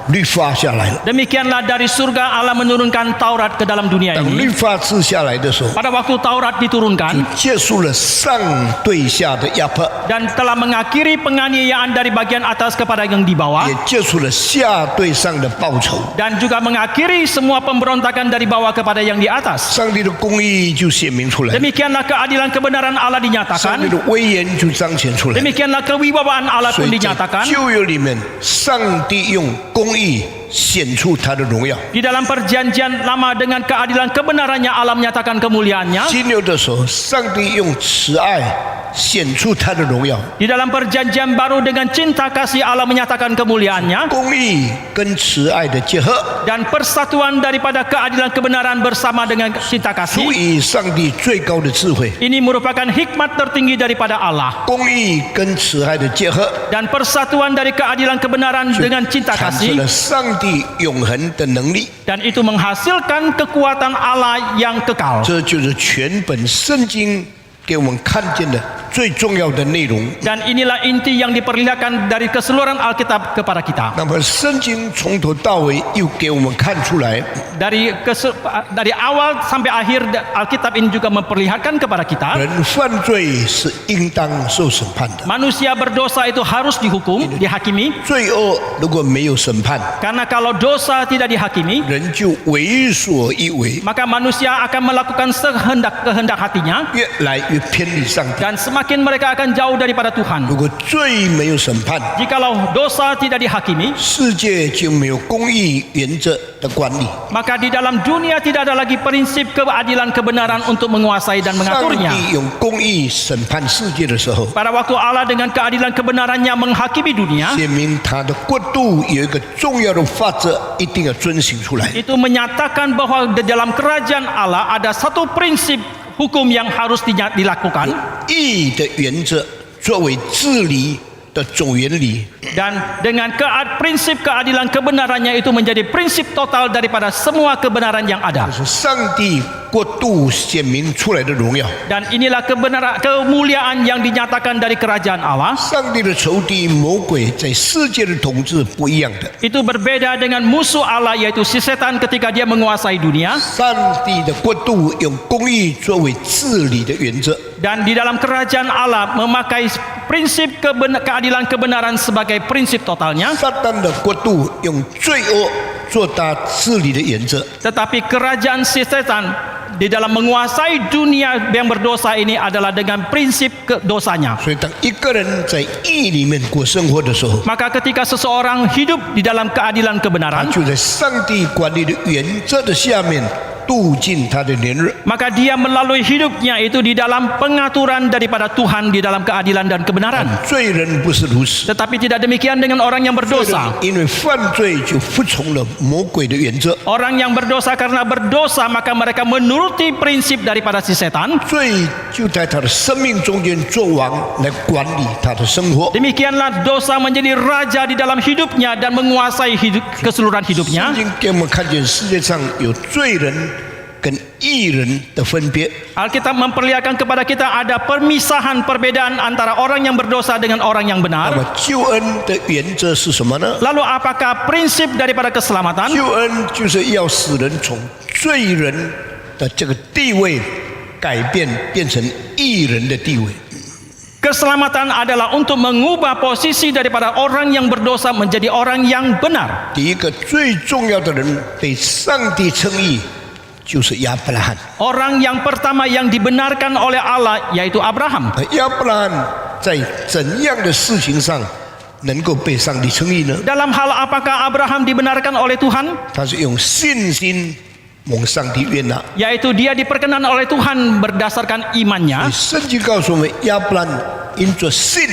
律法下来了。 Demikianlah dari surga Allah menurunkan Taurat ke dalam dunia 当律 ini. 法赐下来的时候， Pada waktu Taurat 就 diturunkan 结束了上对下的压迫， dan telah mengakhiri penganiayaan dari bagian atas kepada yang di bawah, 也结束了下对上的报仇。 dan juga mengakhiri semua pemberontakan dari bawah kepada yang di atas. 上帝的公义就显明出来， Demikianlah keadilan kebenaran Allah 上帝 dinyatakan. 的威严就彰显出来。 Demikianlah kewibawaan Allah 所 pun 以在 dinyatakan. 旧约里面，上帝用公义显出他的荣耀； Di dalam perjanjian lama dengan keadilan kebenarannya Allah menyatakan kemuliaannya. 新约的时候，上帝用慈爱显出他的荣耀。 Di dalam perjanjian baru dengan cinta kasih Allah menyatakan kemuliaannya. 公义跟慈爱的结合， Dan persatuan daripada keadilan kebenaran bersama dengan cinta 足 kasih. 以上帝最高的智慧。 Ini merupakan hikmat tertinggi daripada Allah. 公义跟慈爱的结合， Dan persatuan dari keadilan kebenaran dengan cinta 产生 kasih. 了上帝永恒的能力。 Dan itu menghasilkan kekuatan Allah yang kekal. 这就是全本圣经给我们看见的最重要的内容。 Dan inilah inti yang diperlihatkan dari keseluruhan Alkitab kepada kita. 那么圣经从头到尾又给我们看出来， Dari awal sampai akhir Alkitab ini juga memperlihatkan kepada kita. 人犯罪是应当受审判的。 Manusia berdosa itu harus dihukum, dihakimi. 罪恶如果没有审判， Karena kalau dosa tidak dihakimi, 人就为所欲为， maka manusia akan melakukan kehendak hatinya. 越来越偏离上帝。 Dan semakin mereka akan jauh daripada Tuhan. 如果罪没有审判， Jikalau dosa tidak dihakimi, 世界就没有公义原则的管理。 maka di dalam dunia tidak ada lagi prinsip keadilan kebenaran untuk menguasai dan 上 mengaturnya. 帝用公义审判世界的时候， Pada waktu Allah dengan keadilan kebenarannya menghakimi dunia, 显明他的国度有一个重要的法则，一定要遵行出来。 itu menyatakan bahwa di dalam kerajaan Allah ada satu prinsip hukum yang harus dilakukan, 义的原则作为治理的总原理， dan dengan prinsip keadilan kebenarannya itu menjadi prinsip total daripada semua kebenaran yang ada. 是上帝国度显明出来的荣耀。 Dan inilah kemuliaan yang dinyatakan dari kerajaan Allah. 上帝的仇敌魔鬼在世界的统治不一样的。 Itu berbeda dengan musuh Allah yaitu si setan ketika dia menguasai dunia. 上帝的国度用公义作为治理的原则， Dan di dalam kerajaan Allah memakai prinsip keadilan kebenaran sebagai prinsip totalnya. 撒旦的国度用罪恶做他治理的原则。 Tetapi kerajaan si setan di dalam menguasai dunia yang berdosa ini adalah dengan prinsip dosanya. 所以，当一个人在义里面过生活的时候， Maka ketika seseorang hidup di dalam keadilan 他 kebenaran, 就在上帝管理的原则的下面度尽他的年日。 maka dia melalui hidupnya itu di dalam pengaturan daripada Tuhan di dalam keadilan dan kebenaran. 罪人不是如此， Tetapi tidak demikian dengan orang yang 罪人 berdosa. 因为犯罪就服从了魔鬼的原则， Orang yang berdosa karena berdosa maka mereka menuruti prinsip daripada si setan. 罪就在他的生命中间做王来管理他的生活。 Demikianlah dosa menjadi raja di dalam hidupnya dan menguasai keseluruhan 圣 hidupnya. 经给我们看见世界上有罪人跟义人的分别。 Alkitab memperlihatkan kepada kita ada permisahan perbedaan antara orang yang berdosa dengan orang yang 那 benar. 么救恩的原则是什么呢？ Lalu apakah prinsip daripada keselamatan? 救恩就是要使人从罪人的这个地位改变，变成义人的地位。 Keselamatan adalah untuk mengubah posisi daripada orang yang berdosa menjadi orang yang benar. 第一个最重要的人被上帝称义，就是亚伯拉罕。 Orang yang pertama yang dibenarkan oleh Allah yaitu Abraham. 而亚伯拉罕在怎样的事情上能够被上帝称义呢？ Dalam hal apakah Abraham dibenarkan oleh Tuhan? 他是用信心蒙上帝悦纳。 Yaitu dia diperkenan oleh Tuhan berdasarkan imannya. 圣经告诉我们，亚伯拉罕因着信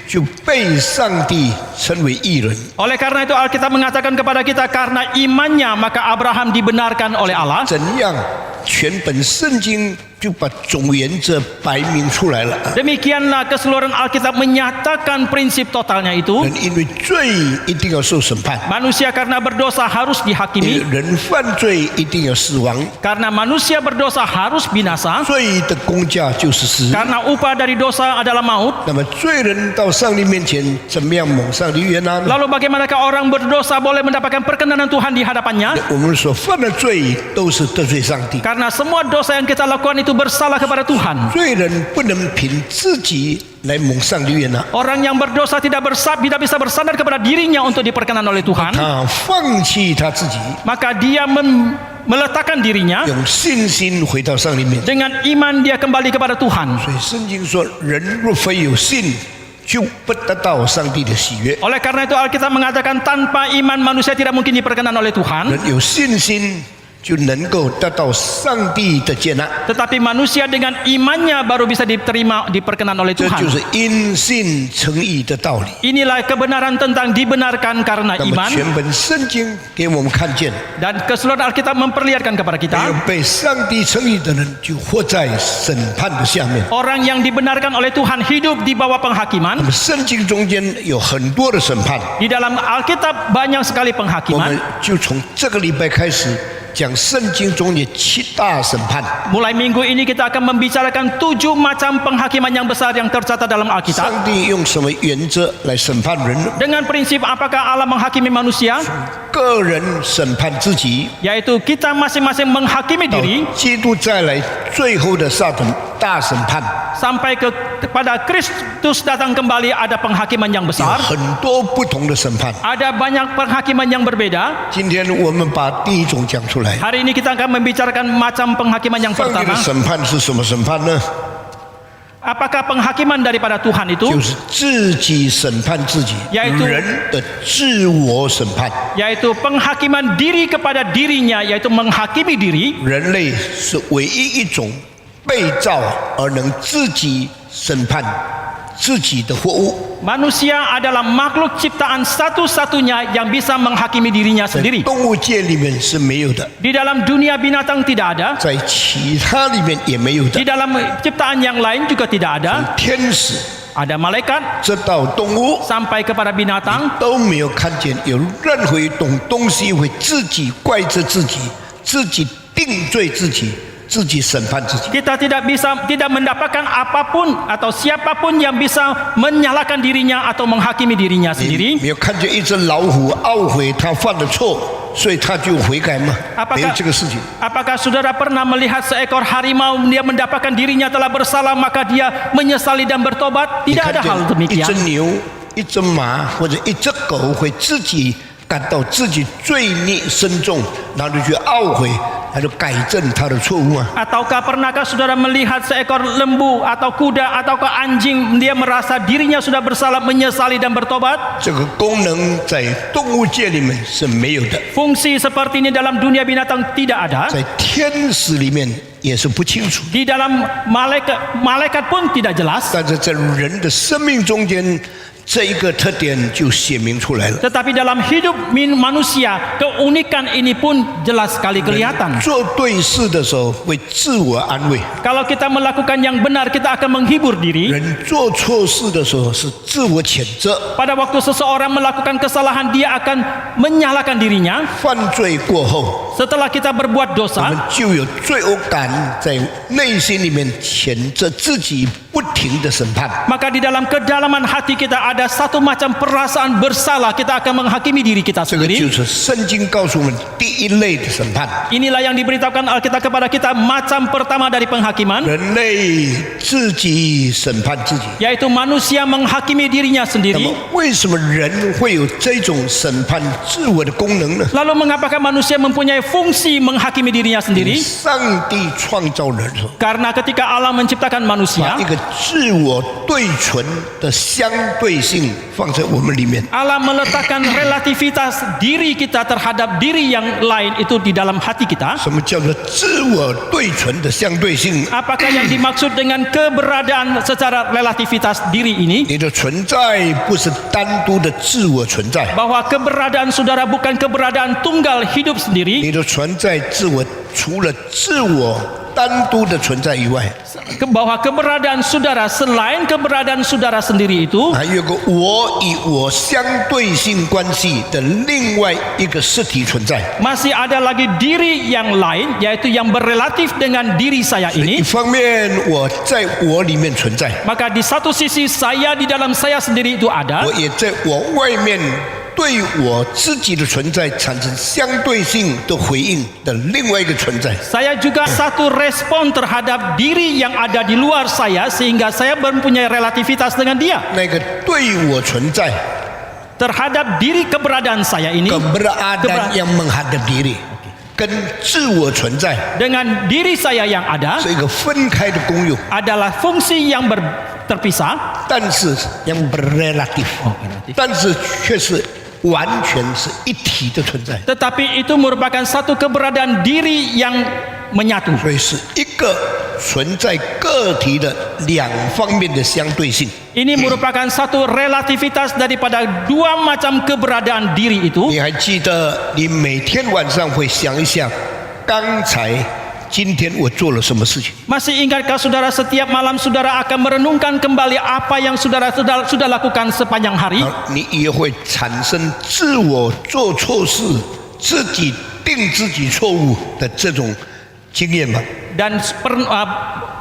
就被上帝称为义人。 Oleh karena itu Alkitab mengatakan kepada kita karena imannya maka Abraham dibenarkan oleh Allah. 怎样？全本圣经就把总原则摆明出来了。 Demikianlah keseluruhan Alkitab menyatakan prinsip totalnya itu. 人因为罪一定要受审判， Manusia karena berdosa harus 因为 dihakimi. 人犯罪一定要死亡。 Karena manusia berdosa harus binasa. 罪的工价就是死。 Karena upah dari dosa adalah maut. 那么罪人到上帝面前怎么样蒙上帝悦纳呢？ Lalu bagaimanakah orang berdosa boleh mendapatkan perkenanan Tuhan di hadapannya? 我们所犯的罪都是得罪上帝。 Karena semua dosa yang kita lakukan itu bersalah kepada Tuhan. 罪人不能凭自己来蒙上帝悦纳， Orang yang berdosa tidak bisa bersandar kepada dirinya untuk diperkenan oleh Tuhan. 他放弃他自己， Maka dia meletakkan dirinya. 用信心回到上帝面前。 Dengan iman dia kembali kepada Tuhan. 所以圣经说，人若非有信，就不得到上帝的喜悦。 Oleh karena itu Alkitab mengatakan tanpa iman manusia tidak mungkin diperkenan oleh Tuhan. 人有信心，就能够得到上帝的接纳。 Tetapi manusia dengan imannya baru bisa diperkenan oleh 这 Tuhan. 就是因信称义的道理。 Inilah kebenaran tentang dibenarkan karena 那么 iman. 全本圣经给我们看见， Dan keseluruhan Alkitab memperlihatkan kepada 没 kita 有被上帝称义的人，就活在审判的下面。 orang yang dibenarkan oleh Tuhan hidup di bawah 那 penghakiman. 么圣经中间有很多的审判， Di dalam Alkitab banyak sekali 我们 penghakiman. 就从这个礼拜开始讲圣经中的7大审判。 Mulai minggu ini kita akan membicarakan 7 macam penghakiman yang besar yang tercatat dalam Alkitab. 上帝用什么原则来审判人？ Dengan prinsip apakah Allah menghakimi manusia? 个人审判自己， Yaitu kita masing-masing menghakimi 到 diri 基督再来最后的大审判， sampai kepada Kristus datang kembali ada penghakiman yang 有 besar. 很多不同的审判。 Ada banyak penghakiman yang berbeda. 今天我们把第一种讲出来。 Hari ini kita akan membicarakan macam penghakiman yang 上帝 pertama. 的审判是什么审判呢？ Apakah penghakiman daripada Tuhan itu? 就是自己审判自己， Yaitu 人的自我审判。 Yaitu penghakiman diri kepada dirinya, yaitu menghakimi diri. 人类是唯一一种被造而能自己审判自己的货物。 Manusia adalah makhluk ciptaan satu-satunya yang bisa menghakimi dirinya 在 sendiri. 动物界里面是没有的， Di dalam dunia binatang tidak ada, 在其他里面也没有的 di。dalam ciptaan yang lain juga tidak ada. 天使 Ada malaikat 这到动物 sampai kepada binatang, 都没有看见有任何一种东西会自己怪责自己，自己定罪自己，自己审判自己。 kita tidak mendapatkan apapun atau siapapun yang bisa menyalahkan dirinya atau menghakimi dirinya 你 sendiri. 没有看见一只老虎懊悔他犯了错，所以他就悔改吗？ Apakah- 没有这个事情。 Apakah saudara pernah melihat seekor harimau dia mendapatkan dirinya telah bersalah maka dia menyesali dan bertobat? 你 Tidak 看 ada hal 见一 demikian. 只牛、一只马或者一只狗会自己感到自己罪孽深重，然后就去懊悔，他就改正他的错误啊。 Ataukah pernahkah saudara melihat seekor lembu atau kuda ataukah anjing dia merasa dirinya sudah bersalah menyesali dan bertobat? 这个功能在动物界里面是没有的， Fungsi seperti ini dalam dunia binatang tidak ada. 在天使里面也是不清楚。 Di dalam malaikat pun tidak jelas. 但是在人的生命中间，这一个特点就显明出来了。 Tetapi dalam hidup manusia, keunikan ini pun jelas sekali kelihatan. 做对事的时候会自我安慰， Kalau kita melakukan yang benar, kita akan menghibur diri. 人做错事的时候是自我谴责。 Pada waktu seseorang melakukan kesalahan, dia akan menyalahkan dirinya. 犯罪过后， Setelah kita berbuat 我们 dosa, 就有罪恶感在内心里面谴责自己，不停的审判。 maka di dalam kedalaman hati kita ada satu macam perasaan bersalah. Kita akan menghakimi diri kita 这个 sendiri. 就是圣经告诉我们第一类的审判。 Inilah yang diberitahukan Alkitab kepada kita, macam pertama dari penghakiman, 人类自己审判自己。 yaitu manusia menghakimi dirinya 那 sendiri. 么，为什么人会有这种审判自我的功能呢？ Lalu mengapakah manusia mempunyai fungsi menghakimi dirinya sendiri? 上帝创造人的时候， Karena ketika Allah menciptakan 把 manusia, 一个自我对存的相对性放在我们里面。 Allah meletakkan relativitas diri kita terhadap diri yang lain itu di dalam hati kita. 什么叫做自我对存的相对性？ Apakah yang dimaksud dengan keberadaan secara relativitas diri ini? 你的存在不是单独的自我存在， Bahwa keberadaan saudara bukan keberadaan tunggal hidup sendiri. 你的存在自我除了自我单独的存在以外， Bahwa keberadaan saudara selain keberadaan saudara sendiri itu 还有个我与我相对性关系的另外一个实体存在。 masih ada lagi diri yang lain, yaitu yang berrelatif dengan diri saya 一 ini. 方面我在我里面存在， Maka di satu sisi saya di dalam saya sendiri itu ada, 我也在我外面对我自己的存在产生相对性的回应的另外一个存在。 saya juga satu respon terhadap diri yang ada di luar saya sehingga saya mempunyai relativitas dengan dia. 那个对我存在 Terhadap diri keberadaan saya ini, keberadaan yang menghadap diri 跟自我存在 dengan diri saya yang ada 是一个分开的功用， adalah fungsi yang terpisah, 但是yang berrelatif， 但是却是完全是一体的存在， tetapi itu merupakan satu keberadaan diri yang menyatu. 所以是一个存在个体的两方面的相对性。 Ini merupakan satu relativitas daripada dua macam keberadaan diri itu. 你还记得你每天晚上会想一想，刚才今天我做了什么事情？ Masih ingatkah saudara setiap malam saudara akan merenungkan kembali apa yang saudara sudah lakukan sepanjang hari? 你也会产生自我做错事、自己定自己错误的这种经验吗？ Dan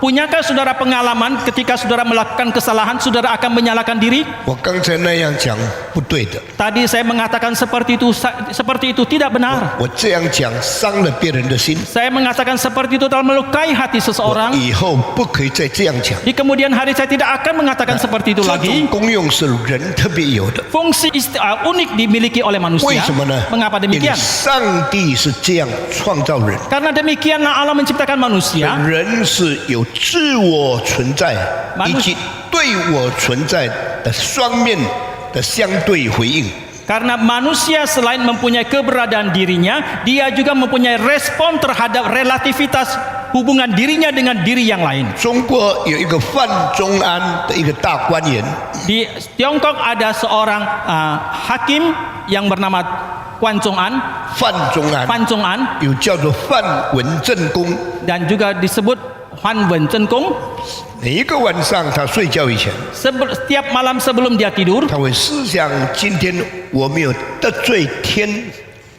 punyakah saudara pengalaman ketika saudara melakukan kesalahan saudara akan menyalahkan diri? 我刚才那样讲不对的， Tadi saya mengatakan seperti itu tidak benar. 我这样讲伤了别人的心， Saya mengatakan seperti itu telah melukai hati 我 seseorang. 以后不可以再这样讲。 Di kemudian hari saya tidak akan mengatakan seperti itu 这种 lagi. 功用是人特别有的， Fungsi unik dimiliki oleh 为 manusia. 什么呢？ Mengapa 因为 demikian? 上帝是这样创造人， Karena demikianlah Allah menciptakan manusia. 人是有自我存在以及对我存在的双面的相对回应。 Karena manusia selain mempunyai keberadaan dirinya, dia juga mempunyai respon terhadap relativitas hubungan dirinya dengan diri yang lain. 中国有一个范仲安的一个大官员， Di Tiongkok ada seorang hakim yang bernama Quan Chong An, 范仲安 Fan Chong An, 有叫做范文正公。 dan juga disebut Huan Wen Chen Kong. 每一个晚上他睡觉以前， Setiap malam sebelum dia tidur, 他会思想今天我没有得罪天，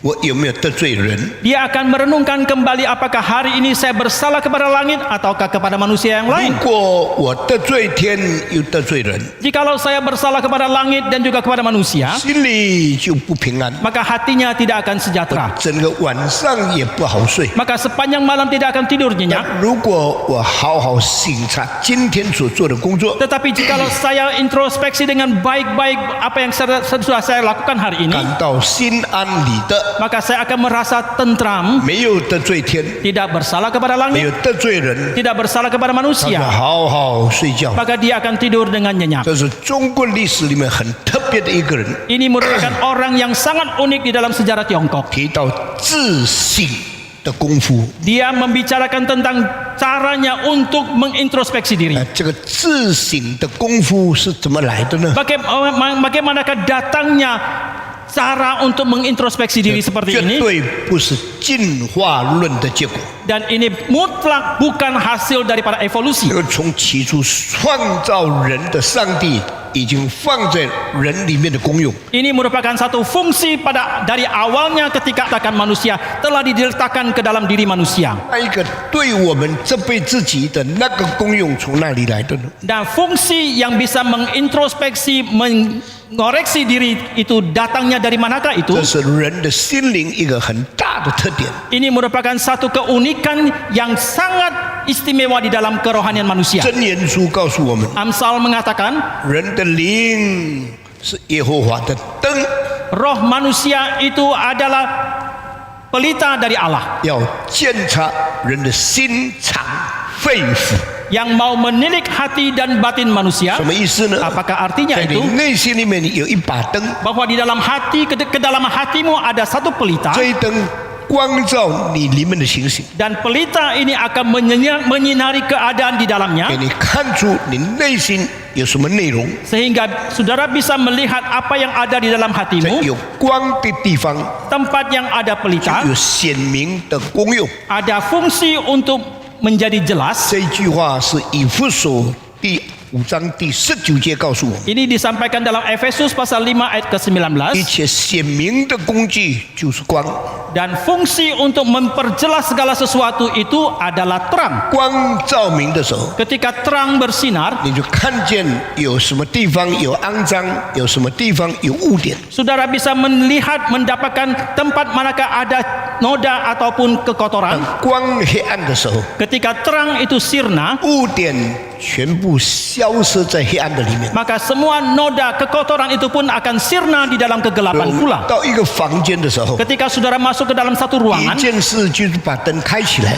我有没有得罪人？ dia akan merenungkan kembali apakah hari ini saya bersalah kepada langit ataukah kepada manusia yang 如 lain. 果我得罪天又得罪人， Jikalau saya bersalah kepada langit dan juga kepada manusia, 心里就不平安， maka hatinya tidak akan sejahtera. 整个晚上也不好睡。 Maka sepanjang malam tidak akan tidur nyenyak. 如果我好好省察今天所做的工作， Tetapi jikalau saya introspeksi dengan baik-baik apa yang sudah saya lakukan hari ini, 感到心安理得， maka saya akan merasa tentram, 没有得罪天， tidak bersalah kepada 没 langit, 有得罪人， tidak bersalah kepada 他就 manusia, 好好睡觉。 maka dia akan tidur dengan nyenyak. 这是中国历史里面很特别的一个人， Ini merupakan orang yang sangat unik di dalam sejarah Tiongkok. 提到自省的功夫。 Dia membicarakan tentang caranya untuk mengintrospeksi diri. 这个自省的功夫是怎么来的呢？ Bagaimanakah datangnya cara untuk mengintrospeksi diri seperti 绝 ini? 对不是进化论的结果。 Dan ini mutlak bukan hasil daripada evolusi. 这个从起初创造人的上帝已经放在人里面的功用。 Ini merupakan satu fungsi dari awalnya ketika ciptakan manusia telah diletakkan ke dalam diri manusia. 那一个对我们这辈自己的那个功用从哪里来的呢？ Dan fungsi yang bisa mengintrospeksi, mengoreksi diri itu datangnya dari manakah itu? 这是人的心灵一个很大的特点。 Ini merupakan satu keunikan yang sangat istimewa di dalam kerohanian manusia. 箴言书告诉我们， Amsal mengatakan, 人的灵是耶和华的灯， roh manusia itu adalah pelita dari Allah 要检查人的心肠肺腑。 yang mau menilik hati dan batin manusia. 什么意思呢？ Apakah artinya 在你 itu 内心里面有一把灯， bahwa di dalam hati, ke dalam hatimu ada satu pelita, 这一灯光照你里面的情形， dan pelita ini akan menyinari keadaan di dalamnya 给你看出你内心有什么内容。 sehingga saudara bisa melihat apa yang ada di dalam 在 hatimu. 有光的地方 Tempat yang ada pelita 有显明的功用。 ada fungsi untuk menjadi jelas. 这一句话是以弗所第5章第19节告诉我们： Ini disampaikan dalam Efesus pasal 5 ayat 一 ke-19. 切显明的工具就是光， Dan fungsi untuk memperjelas segala sesuatu itu adalah terang. 光照明的时候， Ketika terang bersinar, 你就看见有什么地方有肮脏，有什么地方有污点。 saudara bisa mendapatkan tempat manakah ada noda ataupun 当 kekotoran. 光黑暗的时候， Ketika terang itu sirna, 污点全部消失在黑暗的里面。 maka semua noda kekotoran itu pun akan sirna di dalam kegelapan pula. 到一个房间的时候， Ketika saudara masuk ke dalam satu 一 ruangan, 件事就是把灯开起来。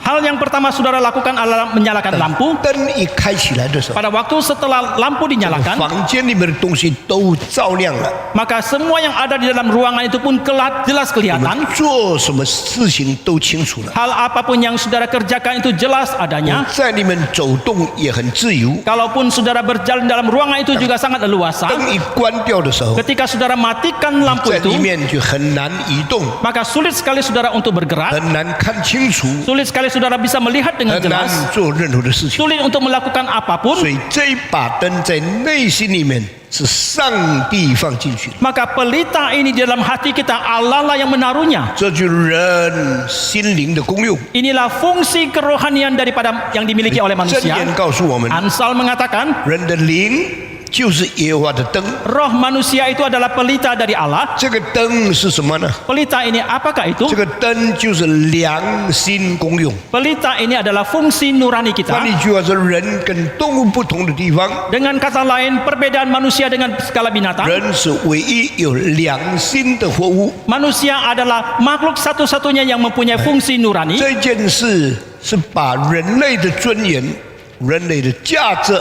hal yang pertama saudara lakukan adalah menyalakan lampu. 灯一开起来的时候， Pada waktu setelah lampu dinyalakan, 房间里面的东西都照亮了。 maka semua yang ada di dalam ruangan itu pun jelas 我 kelihatan. 们做什么事情都清楚了。 Hal apapun yang saudara kerjakan itu jelas adanya. 在里面走动也很自由。 Kalaupun saudara berjalan dalam ruangan itu juga sangat leluasa. 灯一关掉的时候， Ketika saudara matikan lampu 在 itu, 里面就很难移动， maka sulit sekali saudara untuk bergerak, 很难看清楚， sulit sekali saudara bisa melihat dengan 很难 jelas, 做任何的事情。 sulit untuk melakukan 所 apapun. 以这一把灯在内心里面是上帝放进去的， Maka pelita ini di dalam hati kita, Allah lah yang menaruhnya. 这就是人心灵的功用。 Inilah fungsi kerohanian daripada yang dimiliki oleh 箴 manusia. 言告诉我们， Amsal mengatakan, 人的灵就是耶和华的灯。 roh manusia itu adalah pelita dari Allah. 这个灯是什么呢？ Pelita ini apakah itu? 这个灯就是良心功用。 Pelita ini adalah fungsi nurani 换 kita. 一句话说，人跟动物不同的地方， Dengan kata lain, perbedaan manusia dengan segala binatang. 人是唯一有良心的活物。 Manusia adalah makhluk satu-satunya yang mempunyai fungsi nurani. 这件事是把人类的尊严、人类的价值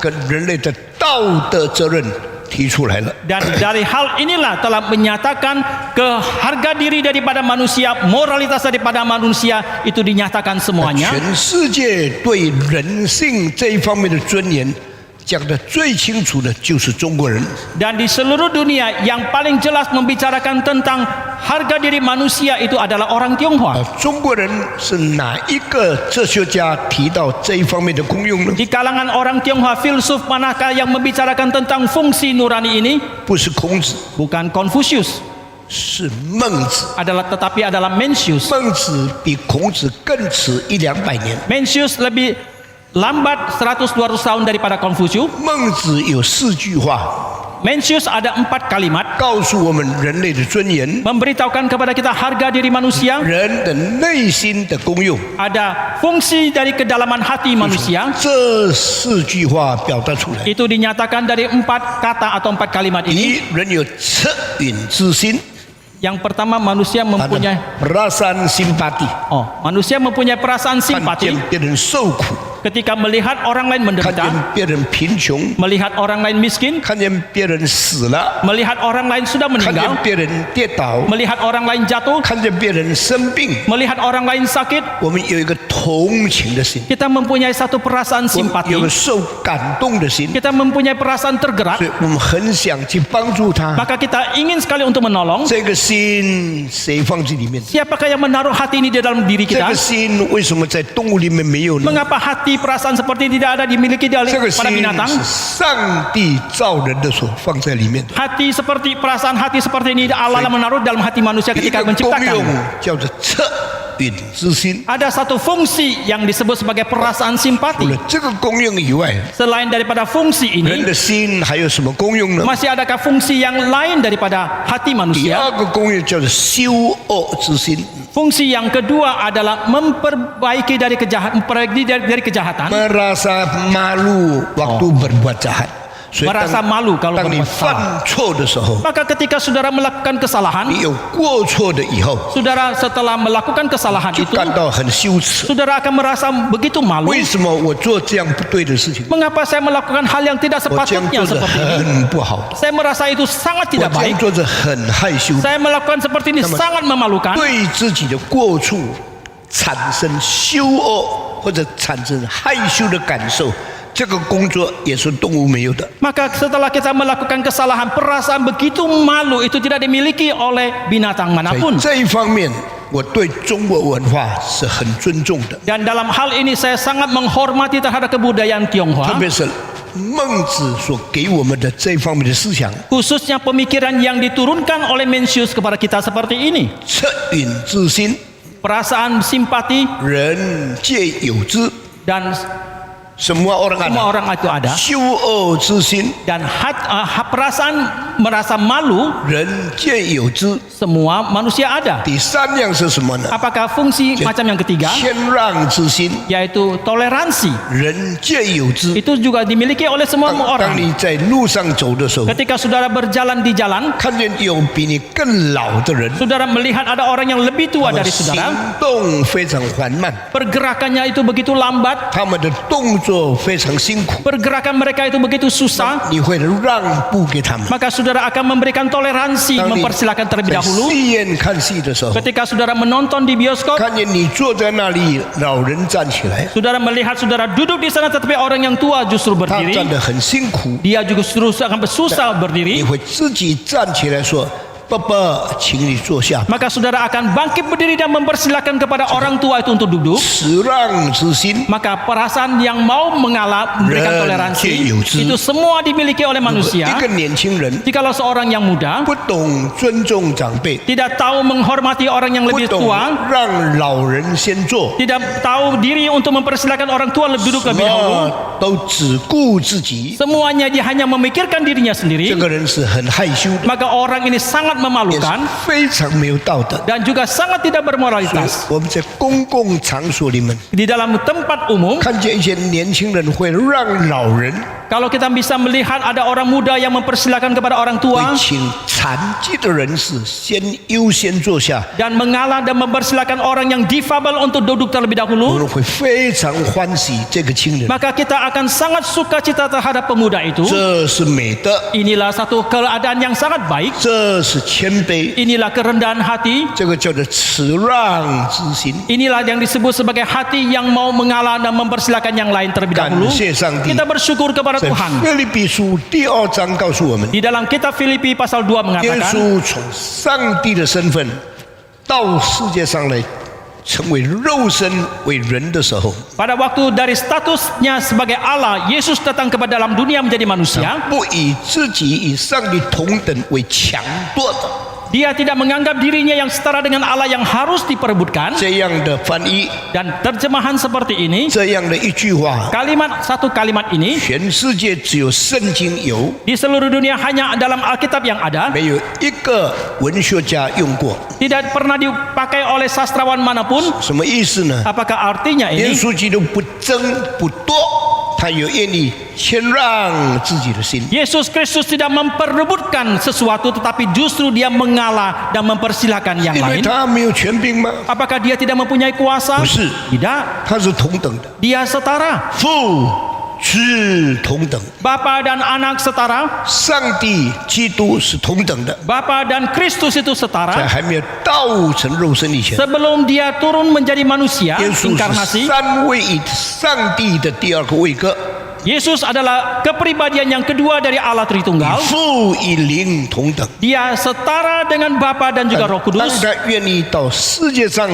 跟人类的道德责任提出来了。 Dan dari hal inilah telah menyatakan harga diri daripada manusia, moralitas daripada manusia itu dinyatakan semuanya. 全世界对人性这一方面的尊严讲得最清楚的就是中国人。 Dan di seluruh dunia yang paling jelas membicarakan tentang harga diri manusia itu adalah orang Tionghoa. 中国人是哪一个哲学家提到这一方面的功用呢？ Di kalangan orang Tionghoa, filsuf manakah yang membicarakan tentang fungsi nurani ini? 不是孔子， Bukan Confucius, 是孟子。 tetapi adalah Mencius. 孟子比孔子更迟100-200年。 Mencius lebih lambat 100-200 tahun daripada Confucius. 孟子有4句话 Mencius ada 4 kalimat 告诉我们人类的尊严、 memberitahukan kepada kita harga diri manusia, 人的内心的功用。 ada fungsi dari kedalaman hati manusia. 这4句话表达出来。 Itu dinyatakan dari 4 kata atau 4 kalimat 第 ini. 一，人有恻隐之心， Yang pertama, manusia mempunyai perasaan simpati， manusia mempunyai perasaan 看 simpati 见别人受苦， ketika melihat orang lain 看见 menderita, 别人贫穷， melihat orang lain miskin, 看见别人死了， melihat orang lain sudah 看见 meninggal, 别人跌倒， melihat orang lain jatuh, 看见别人生病， melihat orang lain sakit. 我们有一个同情的心， Kita mempunyai satu perasaan 我们 simpati, 有个受感动的心， kita mempunyai perasaan tergerak, 所以我们很想去帮助他。 maka kita ingin sekali untuk menolong. 这个心谁放在里面？ Siapakah yang menaruh hati ini di dalam diri 这 kita? 个心为什么在动物里面没有呢？ Mengapa hati perasaan seperti ini tidak ada dimiliki oleh 这个 pada 心 binatang? 是上帝造人的所放在里面的。 Hati seperti perasaan hati seperti ini Allah menaruh dalam hati manusia 一 ketika 个功用 menciptakan. 叫做恻隐之心。 Ada satu fungsi yang disebut sebagai perasaan 除 simpati. 了这个功用以外， Selain daripada fungsi 人 ini, 的心还有什么功用呢？ masih adakah fungsi yang lain daripada hati 第 manusia? 二个功用叫做羞恶之心， Fungsi yang kedua adalah memperbaiki dari kejahatan. merasa malu waktu berbuat jahat。所以 Merasa malu kalau 当你 berbuat salah. 犯错的时候， Maka ketika saudara melakukan kesalahan, 你有过错的以后， saudara setelah melakukan kesalahan 就 itu, 感到很羞耻。 saudara akan merasa begitu malu. 为什么我做这样不对的事情？ Mengapa saya melakukan hal yang tidak 我这样 sepatutnya 做着 seperti ini? 很不好， Saya merasa itu sangat 我 tidak 这 baik. 样做着很害羞， Saya melakukan seperti ini sangat memalukan. 对自己的过处产生羞恶或者产生害羞的感受，这个工作也是动物没有的。 Maka setelah kita melakukan kesalahan, perasaan begitu malu itu tidak dimiliki oleh binatang 所以 manapun. 这一方面，我对中国文化是很尊重的， Dan dalam hal ini saya sangat menghormati terhadap kebudayaan 特 Tionghoa, 别是孟子所给我们的这一方面的思想， khususnya pemikiran yang diturunkan oleh Mencius kepada kita seperti ini. 恻隐之心， Perasaan simpati 人皆有之， dan semua orang semua ada。 orang itu ada. 羞恶之心， Dan perasaan merasa malu 人皆有之。 semua manusia ada. 第三样是什么呢？ Apakah fungsi macam yang ketiga? 谦让之心， Yaitu toleransi. 人皆有之。 Itu juga dimiliki oleh semua 当 orang. 你在路上走的时候， Ketika saudara berjalan di jalan, 看见有比你更老的人， saudara melihat ada orang yang lebih tua 他们 dari 行 saudara, 动非常缓慢， pergerakannya itu begitu lambat, 他们的动作非常辛苦， pergerakan mereka itu begitu susah, 你会让步给他们。 maka saudara akan memberikan toleransi, 当你 mempersilakan terlebih 在 dahulu. 戏院看戏的时候， Ketika saudara menonton di bioskop, 看见你坐在那里，老人站起来， saudara melihat saudara duduk di sana tetapi orang yang tua justru 他 berdiri, 站得很辛苦， dia justru akan susah 你 berdiri, 会自己站起来说：“爸爸，请你坐下。” maka saudara akan bangkit berdiri dan mempersilakan kepada orang tua itu untuk duduk. 慈让之心， Maka perasaan yang mau mengalah, memberikan toleransi, itu semua dimiliki oleh 一 manusia. 个年轻人 Jikalau seorang yang muda 不懂尊重长辈， tidak tahu menghormati orang yang 不 lebih 懂 tua, 让老人先坐， tidak tahu diri untuk mempersilakan orang tua duduk lebih dahulu, 都只顾自己， semuanya dia hanya memikirkan dirinya 这 sendiri, 个人是很害羞的， maka orang ini sangat 也是 memalukan 非常没有道德。 dan juga sangat tidak bermoralitas. 我们在公共场所里面 Di dalam tempat umum, 看见一些年轻人会让老人 Kalau kita bisa melihat ada orang muda yang mempersilakan kepada orang 会 tua 请残疾的人士先优先坐下， dan mengalah dan mempersilakan orang yang difabel untuk duduk terlebih 我 dahulu, 们会非常欢喜这个亲人。 maka kita akan sangat sukacita terhadap pemuda itu. 这是美德， Inilah satu keadaan yang sangat baik. 这是谦卑， Inilah kerendahan hati. 这个叫做慈让之心。 Inilah yang disebut sebagai hati yang mau mengalah dan mempersilakan yang lain terlebih 感 dahulu. 谢上帝。 Kita bersyukur kepada 在 Tuhan. 腓立比书第2章告诉我们， Di dalam kitab Filipi pasal 2耶 mengatakan, 稣从上帝的身份到世界上来，成为肉身为人的时候， pada waktu dari statusnya sebagai Allah, Yesus datang ke dalam dunia menjadi manusia. 不以自己与上帝同等为强夺的。 Dia tidak menganggap dirinya yang setara dengan Allah yang harus diperebutkan. 这样的翻译， Dan terjemahan seperti ini, 这样的一句话， satu kalimat ini 全世界只有圣经有， di seluruh dunia hanya dalam Alkitab yang ada, 没有一个文学家用过。 tidak pernah dipakai oleh sastrawan manapun. 什么意思呢？ Apakah artinya 耶 ini? 稣基督不争不夺，他有愿意谦让自己的心。 Yesus Kristus tidak memperebutkan sesuatu, tetapi justru dia mengalah dan mempersilahkan yang 因为 lain. 他没有权柄吗？ Apakah dia tidak mempunyai kuasa? 不是， Tidak, 他是同等的， dia setara. 父是同等， Bapa dan anak setara. 上帝基督是同等的， Bapa dan Kristus itu 在 setara. 还没有道成肉身以前， Sebelum dia turun menjadi manusia, 耶稣是 inkarnasi, 三位一体上帝的第二个位格， Yesus adalah kepribadian yang kedua dari Allah 与 Tritunggal. 父与灵同等。 Dia setara dengan Bapa dan juga Roh 当 Kudus. 他愿意到世界上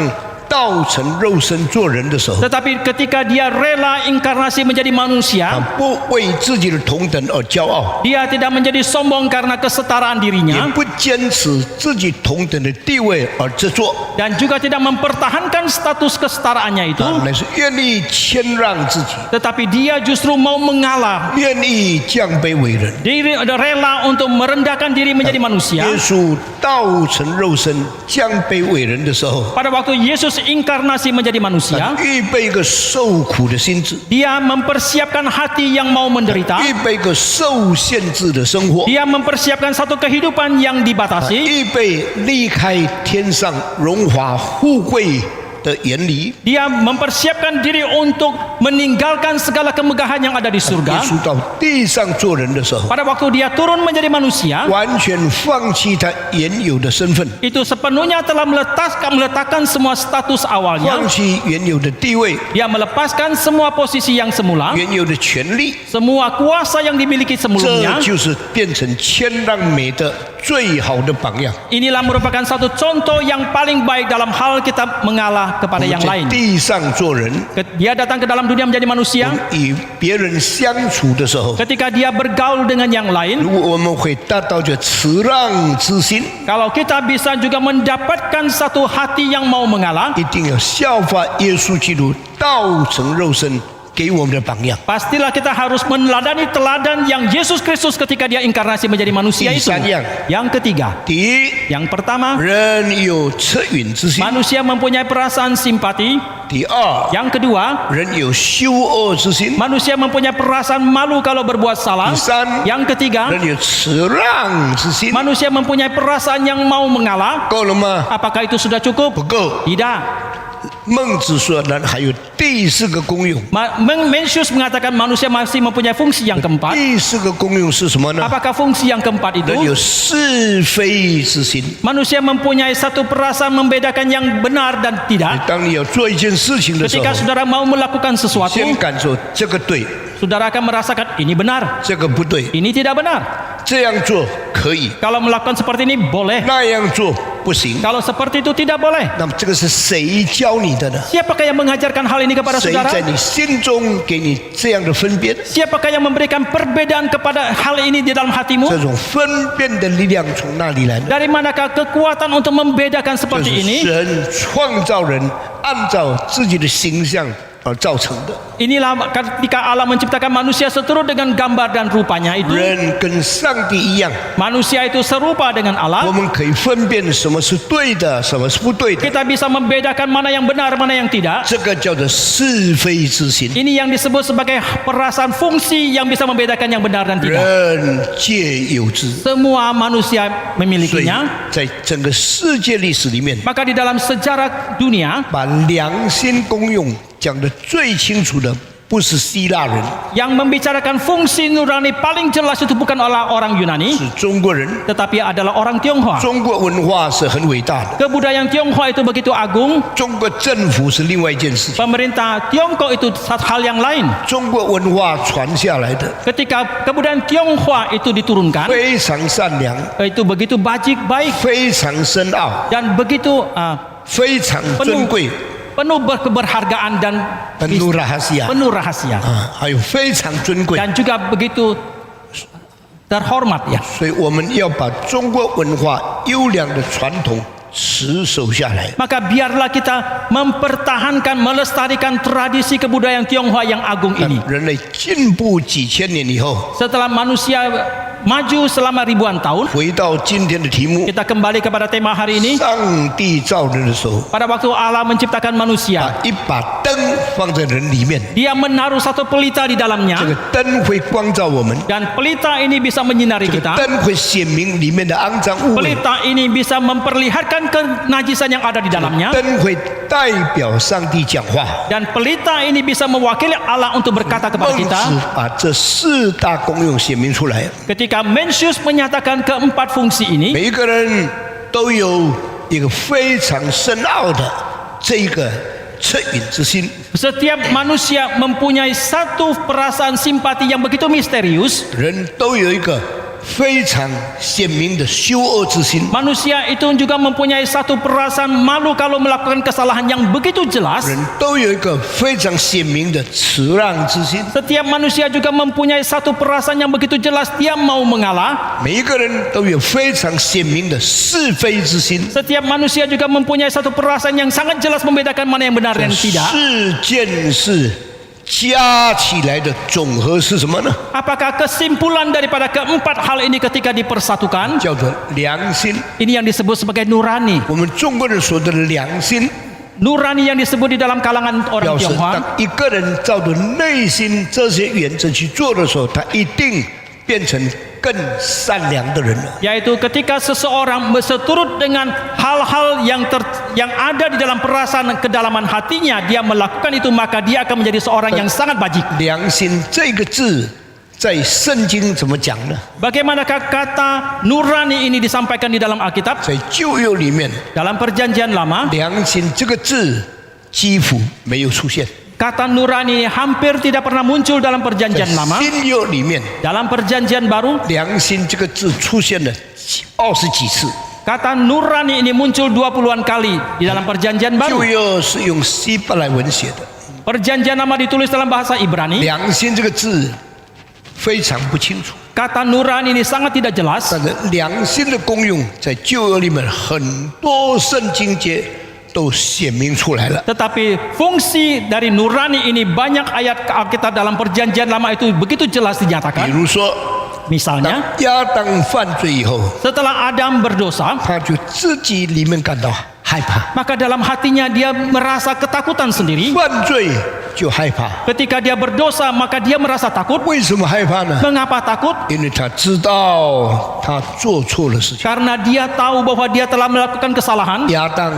道成肉身做人的时候， Tetapi ketika dia rela inkarnasi menjadi 他 manusia, 不为自己的同等而骄傲， dia tidak menjadi sombong karena kesetaraan 也 dirinya, 不坚持自己同等的地位而执着， dan juga tidak mempertahankan status kesetaraannya itu, 他乃是愿意谦让自己， tetapi dia justru mau mengalah. 愿意降卑为人。 Diri rela untuk merendahkan diri menjadi manusia. 耶稣道成肉身、降卑为人的时候， Pada waktu Yesus inkarnasi menjadi 他 manusia, 预备一个受苦的心智， dia mempersiapkan hati yang mau menderita. 预备一个受限制的生活， Dia mempersiapkan satu kehidupan yang 他 dibatasi. 预备离开天上荣华富贵的眼里。 Dia mempersiapkan diri untuk meninggalkan segala kemegahan yang ada di 耶 surga. 稣到地上做人的时候， Pada waktu dia turun menjadi manusia, 完全放弃他原有的身份， itu sepenuhnya telah meletakkan semua status 放 awalnya. 弃原有的地位、 Dia melepaskan semua posisi yang semula, 原有的权利， semua kuasa yang dimiliki 这 sebelumnya. 就是变成谦让美的最好的榜样。 Inilah merupakan satu contoh yang paling baik dalam hal kita mengalah kepada 我们 yang 在 lain. 地上做人， Dia datang ke dalam dunia menjadi 我 manusia. 们与别人相处的时候， Ketika dia bergaul dengan yang lain, 如果我们会达到这慈让之心， kalau kita bisa juga mendapatkan satu hati yang mau mengalah, 一定要效法耶稣基督道成肉身给我们的榜样。 pastilah kita harus meneladani teladan yang Yesus Kristus ketika dia inkarnasi menjadi manusia itu. Tiga. Yang ketiga, 第一， yang pertama, 人有恻隐之心； manusia mempunyai perasaan simpati. 第二， Yang kedua, 人有羞恶之心； manusia mempunyai perasaan malu kalau berbuat salah. 第三， Yang ketiga, 人有慈让之心。 manusia mempunyai perasaan yang mau mengalah. 够了吗？ Apakah itu sudah cukup? 不够。 Tidak. 孟子说，人还有第四个功用。 Mencius mengatakan manusia masih mempunyai fungsi yang keempat. 第四个功用是什么呢？ Apakah fungsi yang keempat 人有 itu? 是非之心。 Manusia mempunyai satu perasaan membedakan yang benar dan tidak. 当你要做一件事情的时候 Ketika，saudara mau melakukan sesuatu, 先感受这个对， saudara akan merasakan ini benar, 这个不对， ini tidak benar. 这样做可以， Kalau melakukan seperti ini boleh, 那样做不行。 kalau seperti itu tidak boleh. 那么这个是谁教你的呢？ Siapakah yang mengajarkan hal ini kepada 谁 saudara? 在你心中给你这样的分辨？ Siapakah yang memberikan perbedaan kepada hal ini di dalam 这 hatimu? 种分辨的力量从哪里来呢？ Dari manakah kekuatan untuk membedakan 这 seperti 是 ini? 神创造人，按照自己的形象造成的。 Inilah ketika Allah menciptakan manusia seturut dengan gambar dan rupanya itu, 人跟上帝一样， manusia itu serupa dengan 我 Allah. 们可以分辨什么是对的，什么是不对的。 Kita bisa membedakan mana yang benar, mana yang tidak. 这个叫做是非之心。 Ini yang disebut sebagai perasaan fungsi yang bisa membedakan yang benar dan tidak. 人皆有之， Semua manusia 所以 memilikinya. 在整个世界历史里面， Maka di dalam sejarah dunia, 把良心功用讲得最清楚的，不是希腊人， yang membicarakan fungsi nurani paling jelas itu bukan orang Yunani, 是中国人。 tetapi adalah orang Tionghoa. 中国文化是很伟大的， Kebudayaan Tionghoa itu begitu agung. 中国政府是另外一件事情。 Pemerintah Tiongkok itu satu hal yang lain. 中国文化传下来的 Ketika kebudayaan Tionghoa itu diturunkan, 非常善良， itu begitu baik, 非常深奥， dan begitu 非常尊贵， penuh keberhargaan dan penuh rahasia， penuh rahasia, 还有非常尊贵。 dan juga begitu terhormat ya. 所以我们要把中国文化优良的传统持守下来。 Maka biarlah kita mempertahankan, melestarikan tradisi kebudayaan Tionghoa yang agung ini. 人类进步几千年以后， Setelah manusia maju selama ribuan tahun, 回到今天的题目， kita kembali kepada tema hari ini. 上帝造人的时候， Pada waktu Allah menciptakan 把 manusia, 一把灯放在人里面， Dia menaruh satu pelita di 这个 dalamnya, 灯会光照我们， dan pelita ini bisa menyinari 这个 kita. 灯会显明里面的肮脏污秽， Pelita ini bisa memperlihatkan kenajisan yang ada di dalamnya, 灯会代表上帝讲话。 dan pelita ini bisa mewakili Allah untuk berkata kepada 孟子 kita. 把这四大功用显明出来， Ketika Mencius menyatakan keempat fungsi ini, 每一个人都有一个非常深奥的这一个恻隐之心。 setiap manusia mempunyai satu perasaan simpati yang begitu misterius. 人都有一个非常显明的羞恶之心， Manusia itu juga mempunyai satu perasaan malu kalau melakukan kesalahan yang begitu jelas. 人都有一个非常显明的辞让之心。 Setiap manusia juga mempunyai satu perasaan yang begitu jelas dia mau mengalah. 每一个人都有非常显明的是非之心。 Setiap manusia juga mempunyai satu perasaan yang sangat jelas membedakan mana yang benar dan tidak. 四件事加起来的总和是什么呢？ Apakah kesimpulan daripada keempat hal ini ketika dipersatukan? 叫做良心。 Ini yang disebut sebagai nurani. 我们中国人说的良心， Nurani yang disebut di dalam kalangan 表 orang 示 Tionghoa, 当一个人照着内心这些原则去做的时候，他一定变成更善良的人了。 yaitu ketika seseorang seturut dengan hal-hal yang ada di dalam perasaan kedalaman hatinya, dia melakukan itu, maka dia akan menjadi seorang yang sangat bajik. 良心这个字在圣经怎么讲呢？ Bagaimanakah kata nurani ini disampaikan di dalam Alkitab? 在旧约里面， Dalam perjanjian lama, 良心这个字几乎没有出现。 kata nurani ini hampir tidak pernah muncul dalam 在 perjanjian lama. 新约里面， Dalam perjanjian baru, 良心这个字出现了20几次。 kata nurani ini muncul 20-an kali di dalam perjanjian 旧 baru. 约是用希伯来文写的， Perjanjian lama ditulis dalam bahasa Ibrani. 良心这个字非常不清楚。 Kata nurani ini sangat tidak jelas. 但是良心的功用在旧约里面很多圣经节都显明出来了。 Tetapi fungsi dari nurani ini banyak ayat Alkitab dalam perjanjian lama itu begitu jelas 比 dinyatakan. 如说， Misalnya, 当亚当犯罪以后， setelah Adam berdosa, 他就自己里面感到害怕， maka dalam hatinya dia merasa ketakutan sendiri. 犯罪就害怕。 Ketika dia berdosa, maka dia merasa takut. 为什么害怕呢？ Mengapa takut? 因为他知道他做错了事情。 Karena dia tahu bahwa dia telah melakukan kesalahan. 亚当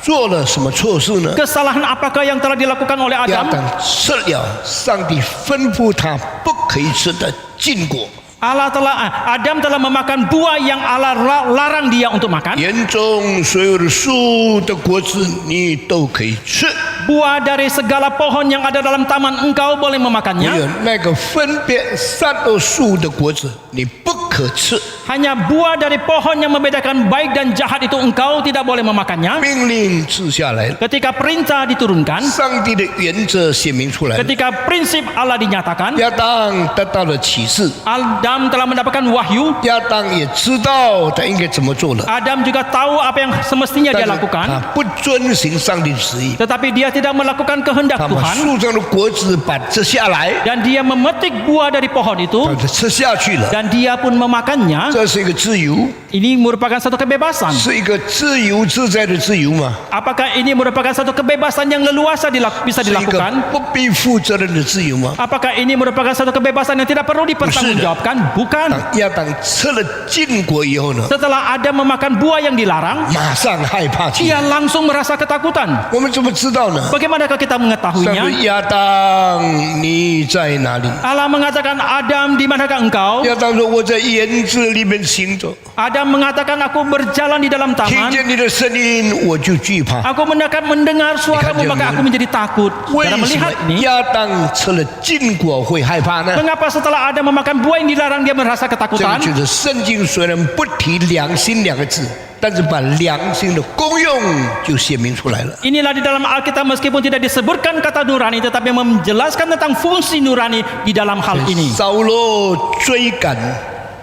做了什么错事呢？ Kesalahan apakah yang telah dilakukan oleh 亚 Adam? 当吃了上帝吩咐他不可以吃的禁果， Adam telah memakan buah yang Allah larang dia untuk makan. 园中所有的树的果子你都可以吃， Buah dari segala pohon yang ada dalam taman engkau boleh 唯 memakannya. 有那个分别善恶树的果子你不可可吃。 Hanya buah dari pohon yang membedakan baik dan jahat itu engkau tidak boleh memakannya. 命令赐下来了， Ketika perintah diturunkan, 上帝的原则显明出来了。 ketika prinsip Allah dinyatakan, 亚当得到了启示， Adam telah mendapatkan wahyu. 亚当也知道他应该怎么做了， Adam juga tahu apa yang semestinya 但 dia 是他 lakukan, 不遵行上帝旨意， tetapi dia tidak melakukan kehendak 他把 Tuhan 树上的果子把吃下来， dan dia memetik buah dari pohon itu 他就吃下去了。 dan dia pun memakannya. 这是一个自由， Ini merupakan satu kebebasan. 是一个自由自在的自由嘛， Apakah ini merupakan satu kebebasan yang leluasa bisa 是一个 dilakukan? 不必负责任的自由嘛。 Apakah ini merupakan satu kebebasan yang tidak perlu dipertanggungjawabkan? Bukan. 当亚当吃了禁果以后呢， Setelah Adam memakan buah yang dilarang, 马上害怕起来。 dia langsung merasa ketakutan. 我们怎么知道呢？ Bagaimanakah kita 上 mengetahuinya? 帝亚当你在哪里？ Allah mengatakan, Adam, di manakah engkau? 亚当说我在园子里面行走， Adam mengatakan, aku berjalan di dalam 听 taman. 见你的声音我就惧怕。 Aku mendengar suaramu, maka aku menjadi takut. 为 Cara 什 melihat 么 ini, 亚当吃了禁果会害怕呢？ mengapa setelah Adam memakan buah yang dilarang dia merasa 这个 ketakutan? 就是圣经虽然不提良心两个字，但是把良心的功用就显明出来了。 Inilah di dalam Alkitab meskipun tidak disebutkan kata nurani, tetapi menjelaskan tentang fungsi nurani di dalam hal ini. 扫罗追赶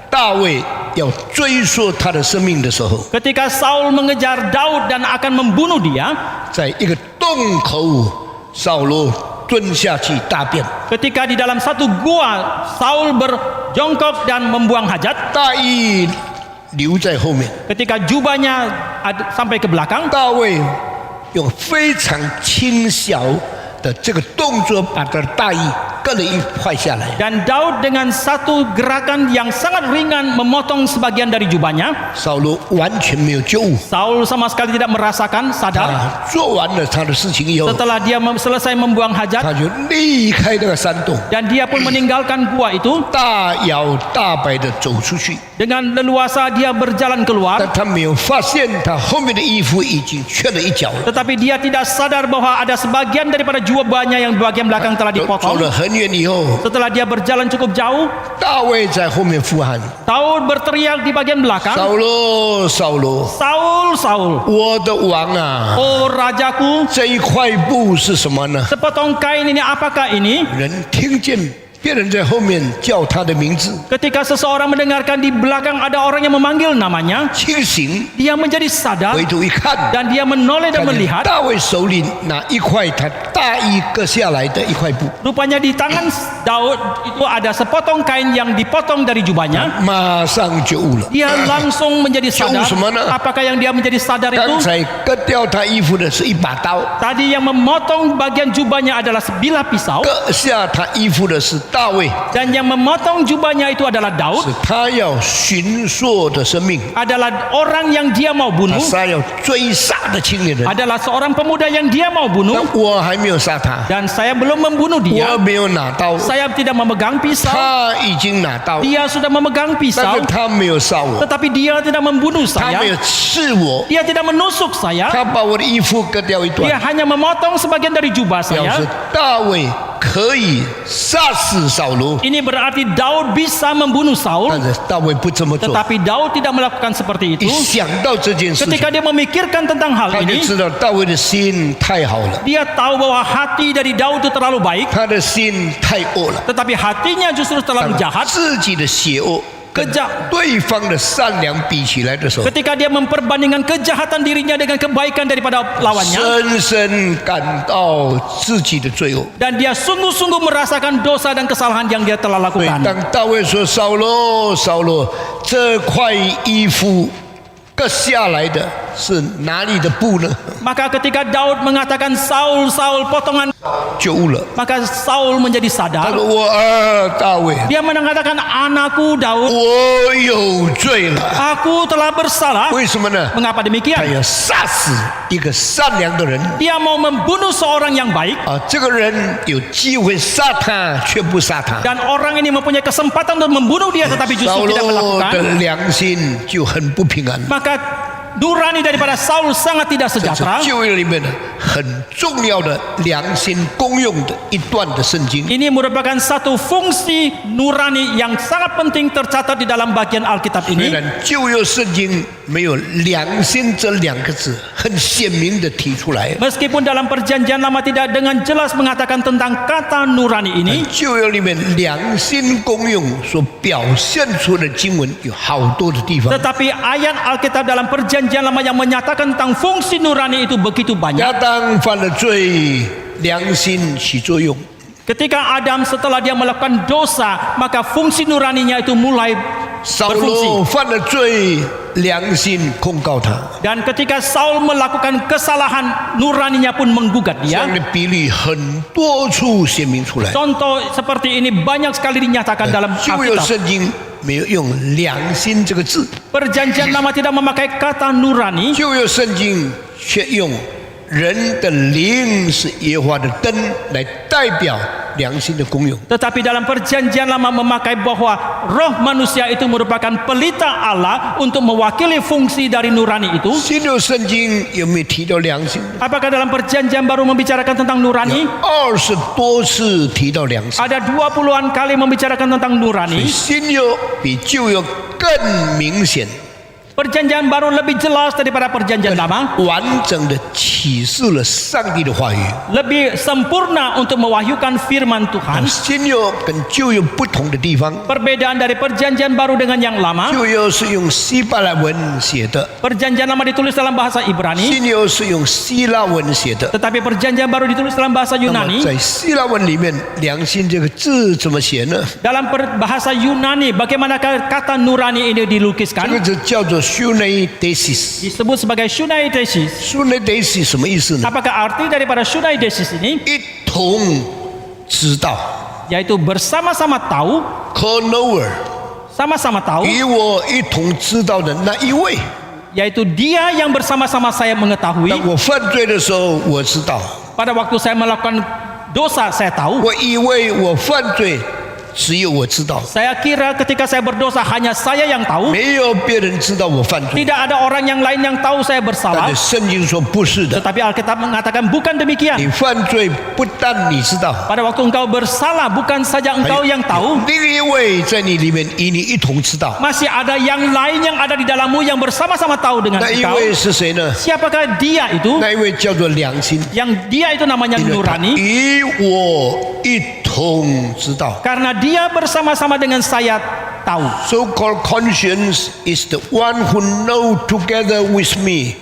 大卫，要追溯他的生命的时候， Ketika Saul mengejar Daud dan akan membunuh dia, 在一个洞口，扫罗蹲下去大便， ketika di dalam satu gua Saul berjongkok dan membuang hajat, 大衣留在后面。 ketika jubahnya sampai ke belakang, 大卫用非常轻小的这个动作，把他的大衣割了一块下来。 dan Daud dengan satu gerakan yang sangat ringan memotong sebagian dari jubahnya. 扫罗完全没有觉悟， Saul sama sekali tidak merasakan, sadar. 他做完了他的事情以后， Setelah dia selesai membuang hajat 他就离开那个山洞， dan dia pun meninggalkan gua itu, 大摇大摆的走出去。 dengan leluasa dia berjalan 但 keluar, 他没有发现，他后面的衣服已经缺了一角了。 tetapi dia tidak sadar bahwa ada sebagian daripada jubahnya yang bagian belakang telah 走 dipotong. 了很远以后， Setelah dia berjalan cukup jauh, 大卫在后面呼喊 Saul berteriak di bagian：“ belakang, 扫罗，扫罗， Saul, Saul, 我的王啊！ oh rajaku, 这一块布是什么呢？” sepotong kain ini apakah ini? 人听见别人在后面叫他的名字， Ketika seseorang mendengarkan di belakang ada orang yang memanggil namanya, 清醒， dia menjadi sadar 回头一看， dan dia menoleh dan 看见 melihat. 大卫手里拿一块他大衣割下来的一块布， Rupanya di tangan Daud itu ada sepotong kain yang dipotong dari jubahnya. 马上觉悟了。 Dia langsung menjadi sadar. Jauh semana. Apakah yang dia menjadi sadar 刚 itu? 才割掉他衣服的是一把刀， Tadi yang memotong bagian jubahnya adalah sebilah pisau, 割下他衣服的是大卫， dan yang memotong jubahnya itu adalah 是 Daud, 他要寻索的生命， adalah orang yang dia mau 他 bunuh, 杀要追杀的青年人。 adalah seorang pemuda yang dia mau 但 bunuh, 我还没有杀他， dan saya belum membunuh 我 dia. 没有拿刀， Saya tidak memegang pisau, 他已经拿刀， dia sudah memegang 但 pisau, 是他没有杀我， tetapi dia tidak membunuh 他没有 saya, 刺我， dia tidak menusuk saya, 他把我的衣服割掉一 dia 段。 hanya memotong sebagian dari jubah 表 saya. 示大卫可以杀死扫罗， Ini berarti Daud bisa membunuh 但 Saul, 是大卫不这么做。 tetapi Daud tidak melakukan seperti 一 itu. 想到这件事情， Ketika dia memikirkan tentang hal 他就 ini, 知道大卫的心太好了， dia tahu bahwa hati dari Daud itu terlalu baik, 他的心太恶了， tetapi hatinya justru terlalu 把 jahat. 自己的邪恶跟 Kejam. 对方的善良比起来的时候， Ketika dia memperbandingkan kejahatan dirinya dengan kebaikan daripada lawannya, 深深感到自己的罪恶。 dan dia sungguh-sungguh merasakan dosa dan kesalahan yang dia telah 所以 lakukan. 当大卫说：“扫罗，扫罗，这块衣服割下来的是哪里的布呢 Maka ketika Daud mengatakan Saul, Saul, potongan, ？”就悟了。 maka Saul menjadi 他 sadar. 说：“我儿大卫， Dia mengatakan, anakku Daud, 我有罪了。 aku telah bersalah. 为什么呢？ Mengapa 他 demikian? 要杀死一个善良的人 Dia mau membunuh seorang yang baik, 啊！这个人有机会杀他，却不杀他。 dan orang ini mempunyai kesempatan untuk membunuh dia, tetapi 扫 justru tidak 罗的 melakukan. 良心就很不平安。 Maka nurani daripada Saul sangat tidak 这是 sejahtera. 旧约里面的很重要的良心公用的一段的圣经。 Ini merupakan satu fungsi nurani yang sangat penting tercatat di dalam bagian Alkitab 虽 ini. 然旧约圣经没有良心这两个字很鲜明的提出来， Meskipun dalam perjanjian lama tidak dengan jelas mengatakan tentang kata nurani ini, 旧约里面良心公用所表现出的经文有好多的地方。 tetapi ayat Alkitab dalam perjanjian lama yang menyatakan tentang fungsi nurani itu begitu banyak. 亚当犯了罪，良心起作用。 Ketika Adam setelah dia melakukan dosa, maka fungsi nuraninya itu mulai 扫 berfungsi. 罗犯了罪，良心控告他。 Dan ketika Saul melakukan kesalahan, nuraninya pun menggugat 这样 dia. 的比例很多处显明出来。 Contoh seperti ini banyak sekali dinyatakan dalam 旧约 Alkitab. 圣经没有用良心这个字， Perjanjian lama tidak memakai kata nurani, 旧约圣经却用人的灵是耶和华的灯来代表良心的功用。 tetapi dalam perjanjian lama memakai bahwa roh manusia itu merupakan pelita Allah untuk mewakili fungsi dari nurani itu. 新约圣经有没有提到良心？ Apakah dalam perjanjian baru membicarakan tentang nurani? 20多次提到良心。 Ada 20-an kali membicarakan tentang nurani. 新约比旧约更明显， Perjanjian baru lebih jelas daripada perjanjian lama, 完整的启示了上帝的话语。 lebih sempurna untuk mewahyukan firman Tuhan. 新约跟旧约不同的地方， Perbedaan dari perjanjian baru dengan yang lama, 旧约是用希伯来文写的， perjanjian lama ditulis dalam bahasa Ibrani, 新约是用希腊文写的。 tetapi perjanjian baru ditulis dalam bahasa 那么 Yunani. 在希腊文里面，良心这个字怎么写呢？ Dalam bahasa Yunani, bagaimanakah kata nurani ini 这个 dilukiskan? 字叫做 sunaidesis。 Disebut sebagai shunaidesis. sunaidesis 什么意思呢？ Apakah arti daripada shunaidesis ini? 一同知道 Yaitu bersama-sama tahu, ，knower， sama-sama tahu, 与我一同知道的那一位。 yaitu dia yang bersama-sama saya mengetahui. 当我犯罪的时候，我知道， Pada waktu saya melakukan dosa, saya tahu. 我以为我犯罪只有我知道， Saya kira ketika saya berdosa hanya saya yang tahu. 没有别人知道我犯罪。 Tidak ada orang yang lain yang tahu saya 但 bersalah. 是圣经说不是的， Tetapi Alkitab mengatakan bukan demikian. 你犯罪不但你知道， Pada waktu engkau bersalah, bukan saja engkau yang tahu. 另一位在你里面与你一同知道。 Masih ada yang lain yang ada di dalammu yang bersama-sama tahu dengan 那一 engkau. 位是谁呢？ Siapakah dia itu? 那一位叫做良心， Yang dia itu namanya 因为他 nurani. 与我一同知道。 Karena dia bersama-sama dengan saya tahu. So-called conscience is the one who know together with me.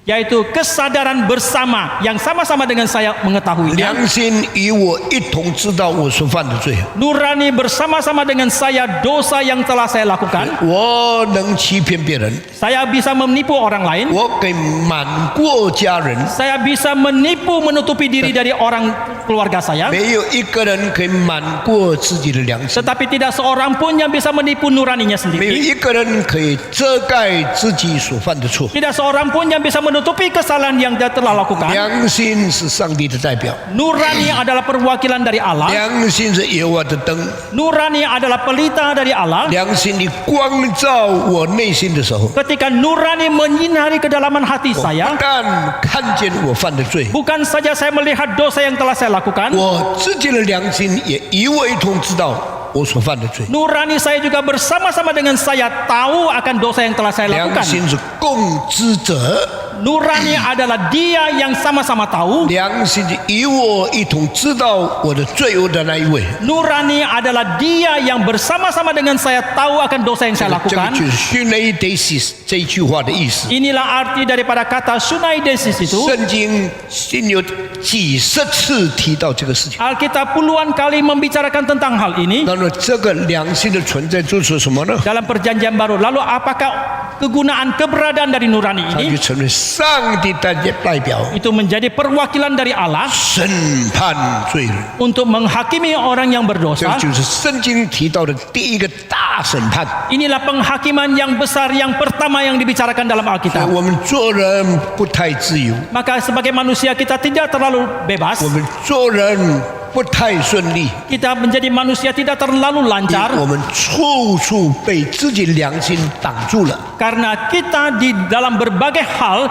Yaitu kesadaran bersama yang sama-sama dengan saya mengetahuinya. 良心与我一同知道我所犯的罪。 Nurani bersama-sama dengan saya dosa yang telah saya lakukan. 我能欺骗别人， Saya bisa menipu orang lain. 我可以瞒过家人， Saya bisa menipu menutupi diri dari orang keluarga saya. 没有一个人可以瞒过自己的良心， Tetapi tidak seorang pun yang bisa menipu nuraninya 没有 sendiri. 一个人可以遮盖自己所犯的错。 Tidak seorang pun yang bisa menutupi kesalahan yang dia telah lakukan. 良心是上帝的代表， Nurani adalah perwakilan dari Allah. 良心是耶和华的灯， Nurani adalah pelita dari Allah. 良心你光照我内心的时候， Ketika nurani menyinari kedalaman hati 不 saya, 但看见我犯的罪， bukan saja saya melihat dosa yang telah saya lakukan, 我自己的良心也与我一同知道我所犯的罪。 nurani saya juga bersama-sama dengan saya tahu akan dosa yang telah saya 良 lakukan. 心是共知者， Nurani adalah dia yang sama-sama tahu. 良心是与我一同知道我的罪恶的那一位。 Nurani adalah dia yang bersama-sama dengan saya tahu akan dosa yang saya 这个 lakukan. 就是 sunaidesis 这一句话的意思。 Inilah arti daripada kata sunaidesis itu. 圣经新有几十次提到这个事情。 Alkitab puluhan kali membicarakan tentang hal ini 那么这个良心的存在就是什么呢？ dalam perjanjian baru. Lalu apakah kegunaan keberadaan dari nurani 它 ini? 就成为上帝代表， Itu menjadi perwakilan dari Allah 审判罪人。 untuk menghakimi orang yang 这 berdosa. 就是圣经提到的第一个大审判。 Inilah penghakiman yang besar yang pertama yang dibicarakan dalam Alkitab. 我们做人不太自由， Maka sebagai manusia kita tidak terlalu bebas. 我们做人不太顺利， kita menjadi manusia tidak terlalu 因 lancar 为我们处处被自己良心挡住了。 karena kita di dalam berbagai hal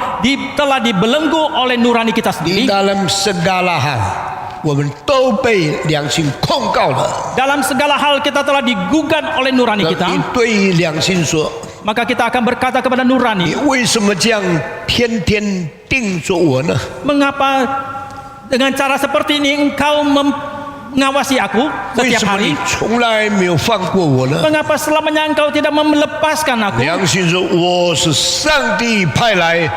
telah dibelenggu oleh nurani kita di sendiri. dalam segala hal，我们都被良心控告了。 Dalam segala hal kita telah digugat oleh nurani 你 kita. 对良心说： Maka kita akan berkata kepada 你 nurani, 为什么这样天天盯着我呢？ mengapa dengan cara seperti ini engkau mengawasi aku 为 setiap 什么你 hari? 从来没有放过我呢？ Mengapa selamanya engkau tidak melepaskan aku? 良心说：我是上帝派来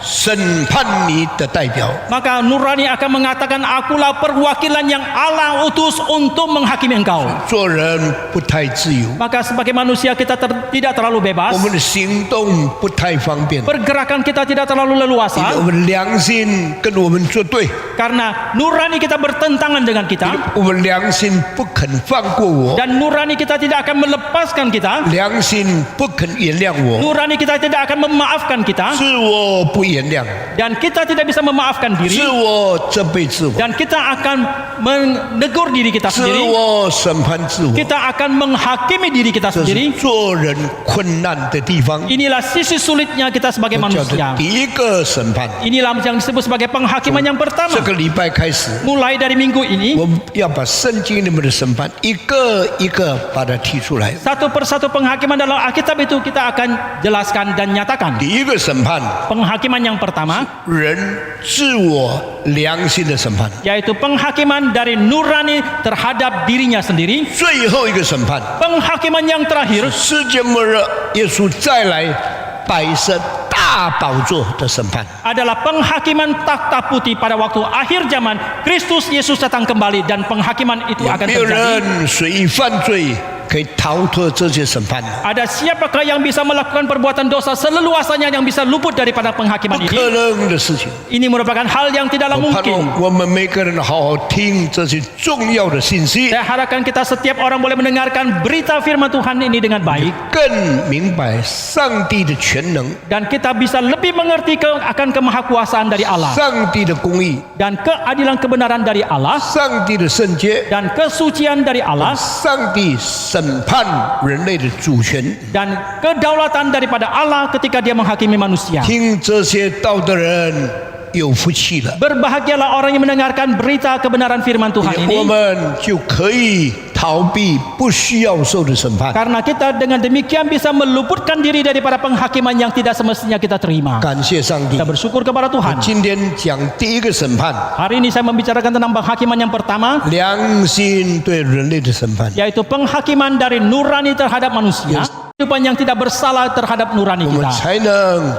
审判你的代表。 Maka nurani akan mengatakan, akulah perwakilan yang Allah utus untuk menghakimi engkau. 做人不太自由， Maka sebagai manusia kita tidak terlalu bebas. 我们的行动不太方便， Pergerakan kita tidak terlalu 因为我 leluasa 们良心跟我们作对， karena nurani kita bertentangan dengan kita 我们良心不肯放过我， dan nurani kita tidak akan melepaskan kita. 良心不肯原谅我， Nurani kita tidak akan memaafkan kita 是我不原谅， dan kita tidak bisa memaafkan 是 diri 我责备自我， dan kita akan menegur diri kita 是 sendiri. 我审判自我， Kita akan menghakimi diri kita 这是 sendiri. 做人困难的地方。 Inilah sisi sulitnya kita sebagai 叫做 manusia. 第一个审判。 Inilah yang disebut sebagai penghakiman yang 这 pertama. 个礼拜开始， Mulai dari minggu ini, 我们要把圣经里面的审判一个一个把它提出来。 satu persatu penghakiman dalam Alkitab itu kita akan jelaskan dan nyatakan. 第一个审判， Penghakiman yang pertama 人自我良心的审判； yaitu penghakiman dari nurani terhadap dirinya sendiri. 最后一个审判， Penghakiman yang terakhir 世界末日耶稣再来摆设大宝座的审判。 adalah penghakiman takhta putih pada waktu akhir zaman. Kristus Yesus datang kembali dan penghakiman itu 有 akan 没有 terjadi. 人随意犯罪可以逃脱这些审判？ Ada siapakah yang bisa melakukan perbuatan dosa seleluasanya yang bisa luput daripada 不 penghakiman 可 ini? 能的事情。 Ini merupakan hal yang tidaklah 我盼 mungkin. 望我们每个人好好听这些重要的信息， Saya harapkan kita setiap orang boleh mendengarkan berita firman Tuhan ini dengan baik 更明白上帝的全能、 dan kita bisa lebih mengerti akan kemahakuasaan dari Allah 上帝的公义、 dan keadilan kebenaran dari Allah 上帝的圣洁、 dan kesucian dari Allah 上帝审判人类的主权。 dan kedaulatan daripada Allah ketika Dia menghakimi manusia. 听这些道的人有福气了， Berbahagialah orang yang mendengarkan berita kebenaran firman Tuhan 我 ini, 们就可以逃避不需要受的审判。 karena kita dengan demikian bisa meluputkan diri daripada penghakiman yang tidak semestinya kita terima. 感谢上帝 Kita！bersyukur kepada Tuhan. 今天讲第一个审判， Hari ini saya membicarakan tentang penghakiman yang pertama, 良心对人类的审判。 yaitu penghakiman dari nurani terhadap manusia, kehidupan yang tidak bersalah terhadap nurani 我们 kita. 才能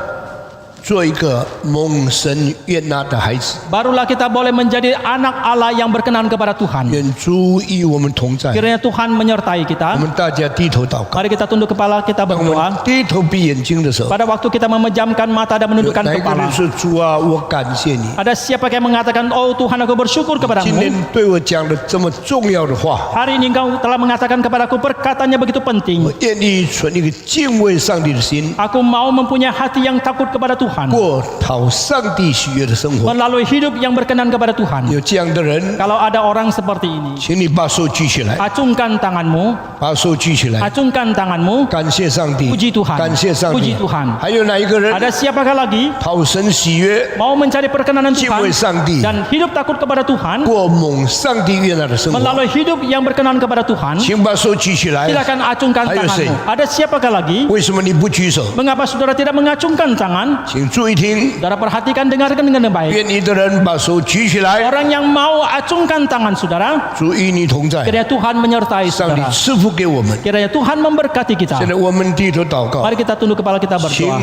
做一个蒙神悦纳的孩子。 Barulah kita boleh menjadi anak Allah yang berkenan kepada Tuhan. 愿主与我们同在。 Kiranya Tuhan menyertai 我 kita. 们大家低头祷告。 Mari kita tunduk kepala, kita 当我们 berdoa. 低头闭眼睛的时候， Pada waktu kita memejamkan mata dan 有 menundukkan 哪一个 kepala, 人说：“主啊，我感谢你， ada siapa yang mengatakan, oh Tuhan aku bersyukur 今天 kepadamu. 对我讲了这么重要的话， Hari ini engkau telah mengatakan kepadaku perkataannya begitu 我 penting. 愿意存一个敬畏上帝的心， Aku mau mempunyai hati yang takut kepada Tuhan, 过讨上帝喜悦的生活。 melalui hidup yang berkenan kepada Tuhan. 有这样的人， Kalau ada orang seperti ini, 请你把手举起来， acungkan tanganmu, 把手举起来， acungkan tanganmu. 感谢上帝， Puji Tuhan 感谢上 Puji 帝。 Tuhan 还有哪一个人 Ada siapakah lagi 讨神喜悦， mau mencari perkenanan 敬畏 Tuhan 上帝， dan hidup takut kepada Tuhan, 过蒙上帝悦纳的生活？ melalui hidup yang berkenan kepada Tuhan? 请把手举起来。 Silakan acungkan Ayo, say. tanganmu. Ada siapakah lagi? 为什么你不举手？ Mengapa saudara tidak mengacungkan tangan? 请注意听， Saudara perhatikan, dengarkan dengan baik. 愿意的人把手举起来。 Orang yang mau acungkan tangan saudara, 主与你同在， kiranya Tuhan menyertai 上帝 saudara. 赐福给我们。 Kiranya Tuhan memberkati kita. 现在我们低头祷告， Mari kita tunduk kepala kita 请 berdoa.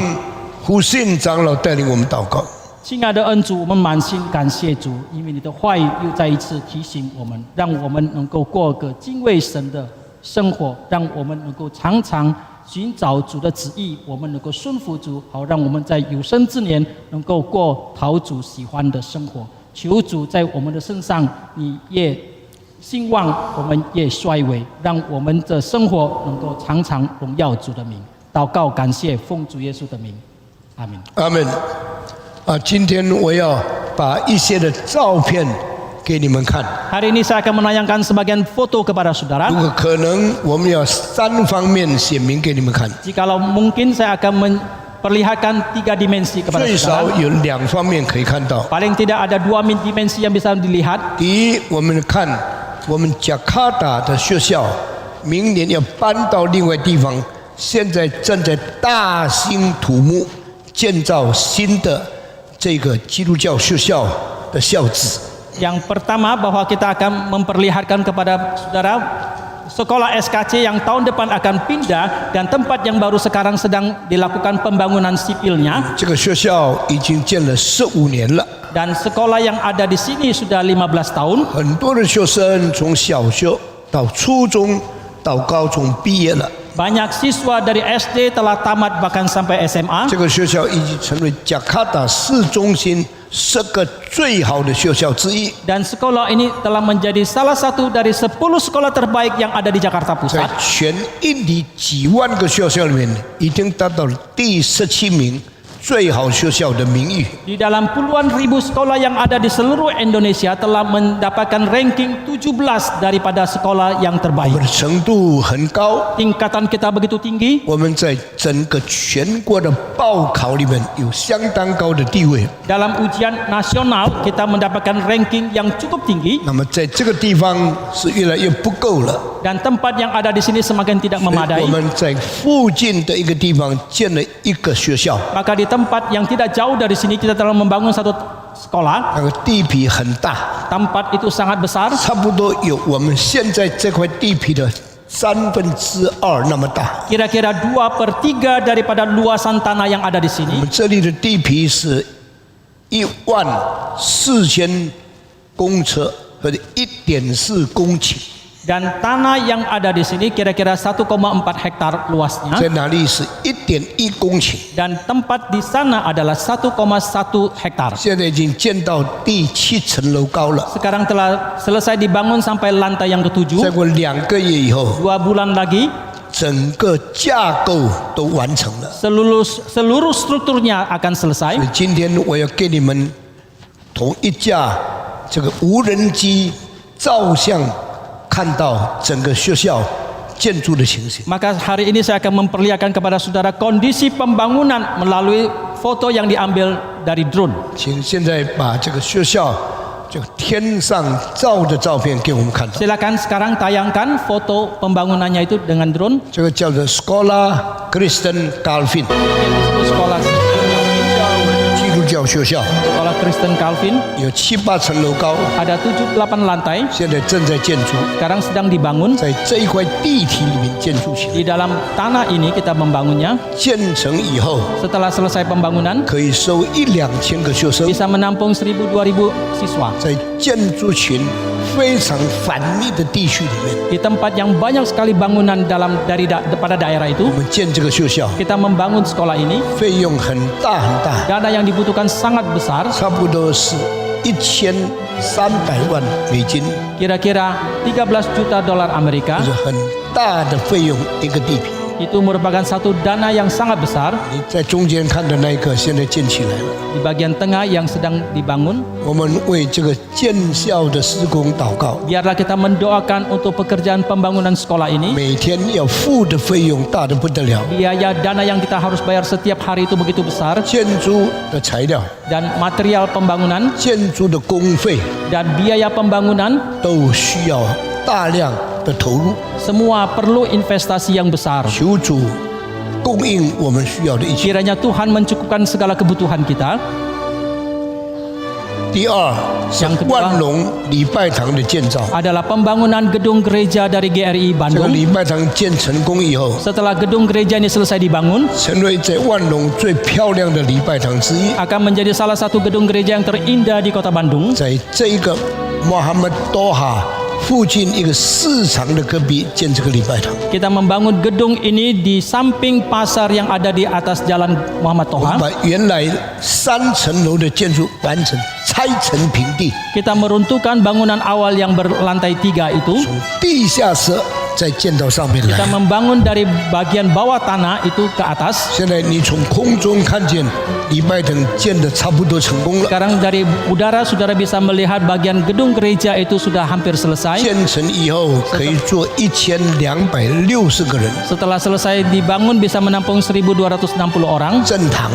胡信长老带领我们祷告。亲爱的恩主，我们满心感谢主，因为你的话语又再一次提醒我们，让我们能够过个敬畏神的生活，让我们能够常常寻找主的旨意，我们能够顺服主，好让我们在有生之年能够过讨主喜欢的生活。求主在我们的身上，你越兴旺，我们越衰微，让我们的生活能够常常荣耀主的名。祷告，感谢，奉主耶稣的名，阿门。阿门。今天我要把一些的照片给你们看。 Hari ini saya akan menayangkan sebagian foto kepada saudara. 如果可能，我们要3方面显明给你们看， Jikalau mungkin saya akan memperlihatkan 3 dimensi kepada 最少 saudara. 有2方面可以看到。 Paling tidak ada 2 dimensi yang bisa dilihat. 第一，我们看我们加卡达的学校，明年要搬到另外地方，现在正在大兴土木建造新的这个基督教学校的校址。 Yang pertama bahwa kita akan memperlihatkan kepada saudara sekolah SKC yang tahun depan akan pindah dan tempat yang baru sekarang sedang dilakukan pembangunan sipilnya. 这个学校已经建了15年了， Dan sekolah yang ada di sini sudah 15 tahun. 很多的学生从小学到初中到高中毕业了。 Banyak siswa dari SD telah tamat bahkan sampai SMA. 这个学校已经成为加卡达市中心10个最好的学校之一。 Dan sekolah ini telah menjadi salah satu dari 10 sekolah terbaik yang ada di Jakarta 在 Pusat. 全印尼几万个学校里面，已经达到了第17名最好学校的名誉。 Di dalam puluhan ribu sekolah yang ada di seluruh Indonesia telah mendapatkan ranking 17 daripada sekolah yang 我们 terbaik. 的程度很高， Tingkatan kita begitu tinggi. 我们在整个全国的报考里面有相当高的地位。 Dalam ujian nasional kita mendapatkan ranking yang cukup tinggi 那么在这个地方是越来越不够了， dan tempat yang ada di sini semakin tidak 我 memadai. 们在附近的一个地方建了一个学校， Maka di tempat yang tidak jauh dari sini kita telah membangun satu sekolah. 那个地皮很大， Tempat itu sangat besar, 差不多有我们现在这块地皮的2/3那么大。 kira-kira 2/3 daripada luasan tanah yang ada di 我 sini. 们这里的地皮是14000公尺或者1.4公顷， Dan tanah yang ada di sini kira-kira 1,4 hektar luasnya. 在哪里是1.1公顷， Dan tempat di sana adalah 1,1 hektar. 现在已经建到第7层楼高了。 Sekarang telah selesai dibangun sampai lantai yang 再 ke-7. 过2个月以后， 2 bulan lagi 整个架构都完成了。 seluruh strukturnya akan selesai. 所以今天我要给你们同一架这个无人机照相，看到整个学校建筑的情形。 Maka hari ini saya akan memperlihatkan kepada saudara kondisi pembangunan melalui foto yang diambil dari drone. 请现在把这个学校这个天上照的照片给我们看到。 Silakan sekarang tayangkan foto pembangunannya itu dengan drone. 这个叫做 Sekolah Kristen Calvin Sekolah 基督教学校， Sekolah Kristen Calvin 有7、8层楼高， ada 7-8 lantai. 现在正在建筑， Sekarang sedang dibangun. 在这一块地体里面建筑起来。 Di dalam tanah ini kita membangunnya. 建成以后， Setelah selesai pembangunan 可以收1、2千个学生。 bisa menampung 1.000-2.000 siswa. 在建筑群非常繁密的地区里面， Di tempat yang banyak sekali bangunan pada daerah 我 itu, 们建这个学校， kita membangun sekolah ini. 费用很大很大， Dana yang dibutuhkan sangat besar, 差不多是1300万美金， kira-kira 13 juta dolar 就 Amerika. 是很大的费用一个地皮。 Itu merupakan satu dana yang sangat besar. 你在中间看的那一个，现在建起来了。 Di bagian tengah yang sedang dibangun, 我们为这个建校的施工祷告， biarlah kita mendoakan untuk pekerjaan pembangunan sekolah ini. 每天要付的费用大得不得了， Biaya dana yang kita harus bayar setiap hari itu begitu besar, 建筑的材料、 dan material pembangunan 建筑的工费 dan biaya pembangunan 都需要大量的投入。 semua perlu investasi yang besar. 求主供应我们需要的一切。 Kiranya Tuhan mencukupkan segala kebutuhan kita. 第二是 yang kedua 万隆礼拜堂的建造。 adalah pembangunan gedung gereja dari GRI 这个 Bandung. 礼拜堂建成功以后， Setelah gedung gereja ini selesai dibangun, 成为在万隆最漂亮的礼拜堂之一。 akan menjadi salah satu gedung gereja yang terindah di kota Bandung. 在这一个 Muhammad Toha 附近一个市场的隔壁建这个礼拜堂。 Kita membangun gedung ini di samping pasar yang ada di atas jalan Muhammad 我们 Toha. 把原来3层楼的建筑完成，拆成平地， Kita meruntuhkan bangunan awal yang berlantai 3 itu. 从地下室再建到上面 Kita 来。 membangun dari bagian bawah tanah itu ke atas. 现在你从空中看见礼拜堂建得差不多成功了， Sekarang dari udara saudara bisa melihat bagian gedung gereja itu sudah hampir selesai. 建成以后可以坐1260个人， Setelah selesai dibangun bisa menampung 1.260 orang 正堂、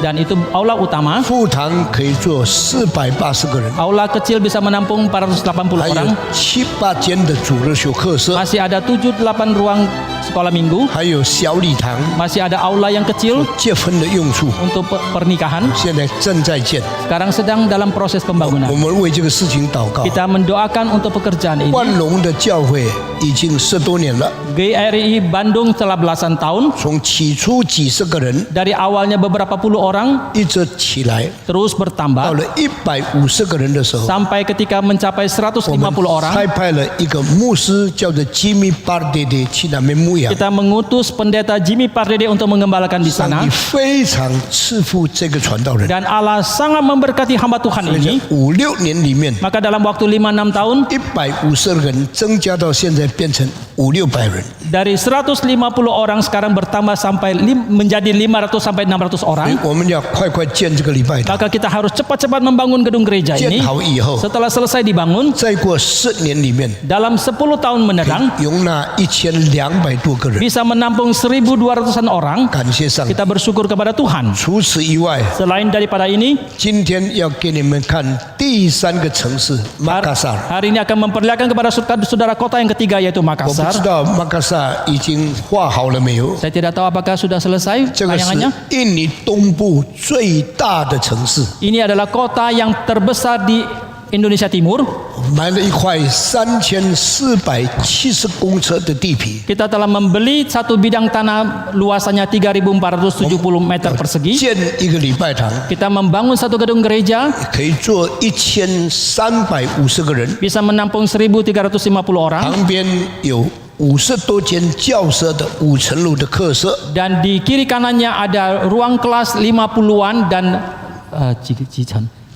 dan itu aula utama. 副堂可以坐480个人， Aula kecil bisa menampung 480还有 orang. 7、8间的主日学课室， Masih ada 7-8 ruang sekolah minggu. 还有小礼堂 Masih ada aula yang kecil 结婚的用处， untuk pernikahan. 现在正在建。 Sekarang sedang dalam proses pembangunan. 我们为这个事情祷告。 Kita mendoakan untuk pekerjaan ini. 万隆的教会已经10多年了， GRI Bandung telah belasan tahun. 从起初几十个人 Dari awalnya beberapa puluh orang 一直起来， terus 到 bertambah 了150个人的时候， sampai ketika mencapai 我们 150 orang. 差派了一个牧师叫做吉米巴爹爹去那边牧养。 Kita mengutus pendeta Jimmy Pardede untuk mengembalakan di 上 sana. 帝非常赐福这个传道人， Dan Allah sangat memberkati hamba Tuhan 在 ini. 5、6年里面， Maka dalam waktu 5-6 tahun 150人增加到现在变成500-600人。 dari 150 orang sekarang bertambah sampai menjadi 500 sampai 600 orang. 我们要快快建这个礼拜堂， Maka kita harus cepat-cepat membangun gedung gereja 建 ini. 好以后， Setelah selesai dibangun 再过10年里面， dalam 10 tahun mendatang 容纳1200多个人。 bisa menampung 1.200-an orang. 感谢上帝。 Kita bersyukur kepada Tuhan. 除此以外， Selain daripada ini, 今天要给你们看第3个城市马卡萨尔。 hari ini akan memperlihatkan kepada saudara kota yang ketiga yaitu 我不 Makassar. 知道马卡萨尔已经画好了没有？ Saya tidak tahu apakah sudah selesai 这个是 tayangannya. 印尼东部最大的城市， Ini adalah kota yang terbesar di Indonesia Timur. 买了一块3470公车的地皮， Kita telah membeli satu bidang tanah luasannya 3.470 meter persegi. 建一个礼拜堂， Kita membangun satu gedung gereja 可以坐1350个人， bisa menampung 1.350 orang 旁边有50多间轿车的5层楼的客舍， dan di kiri kanannya ada ruang kelas 50-an dan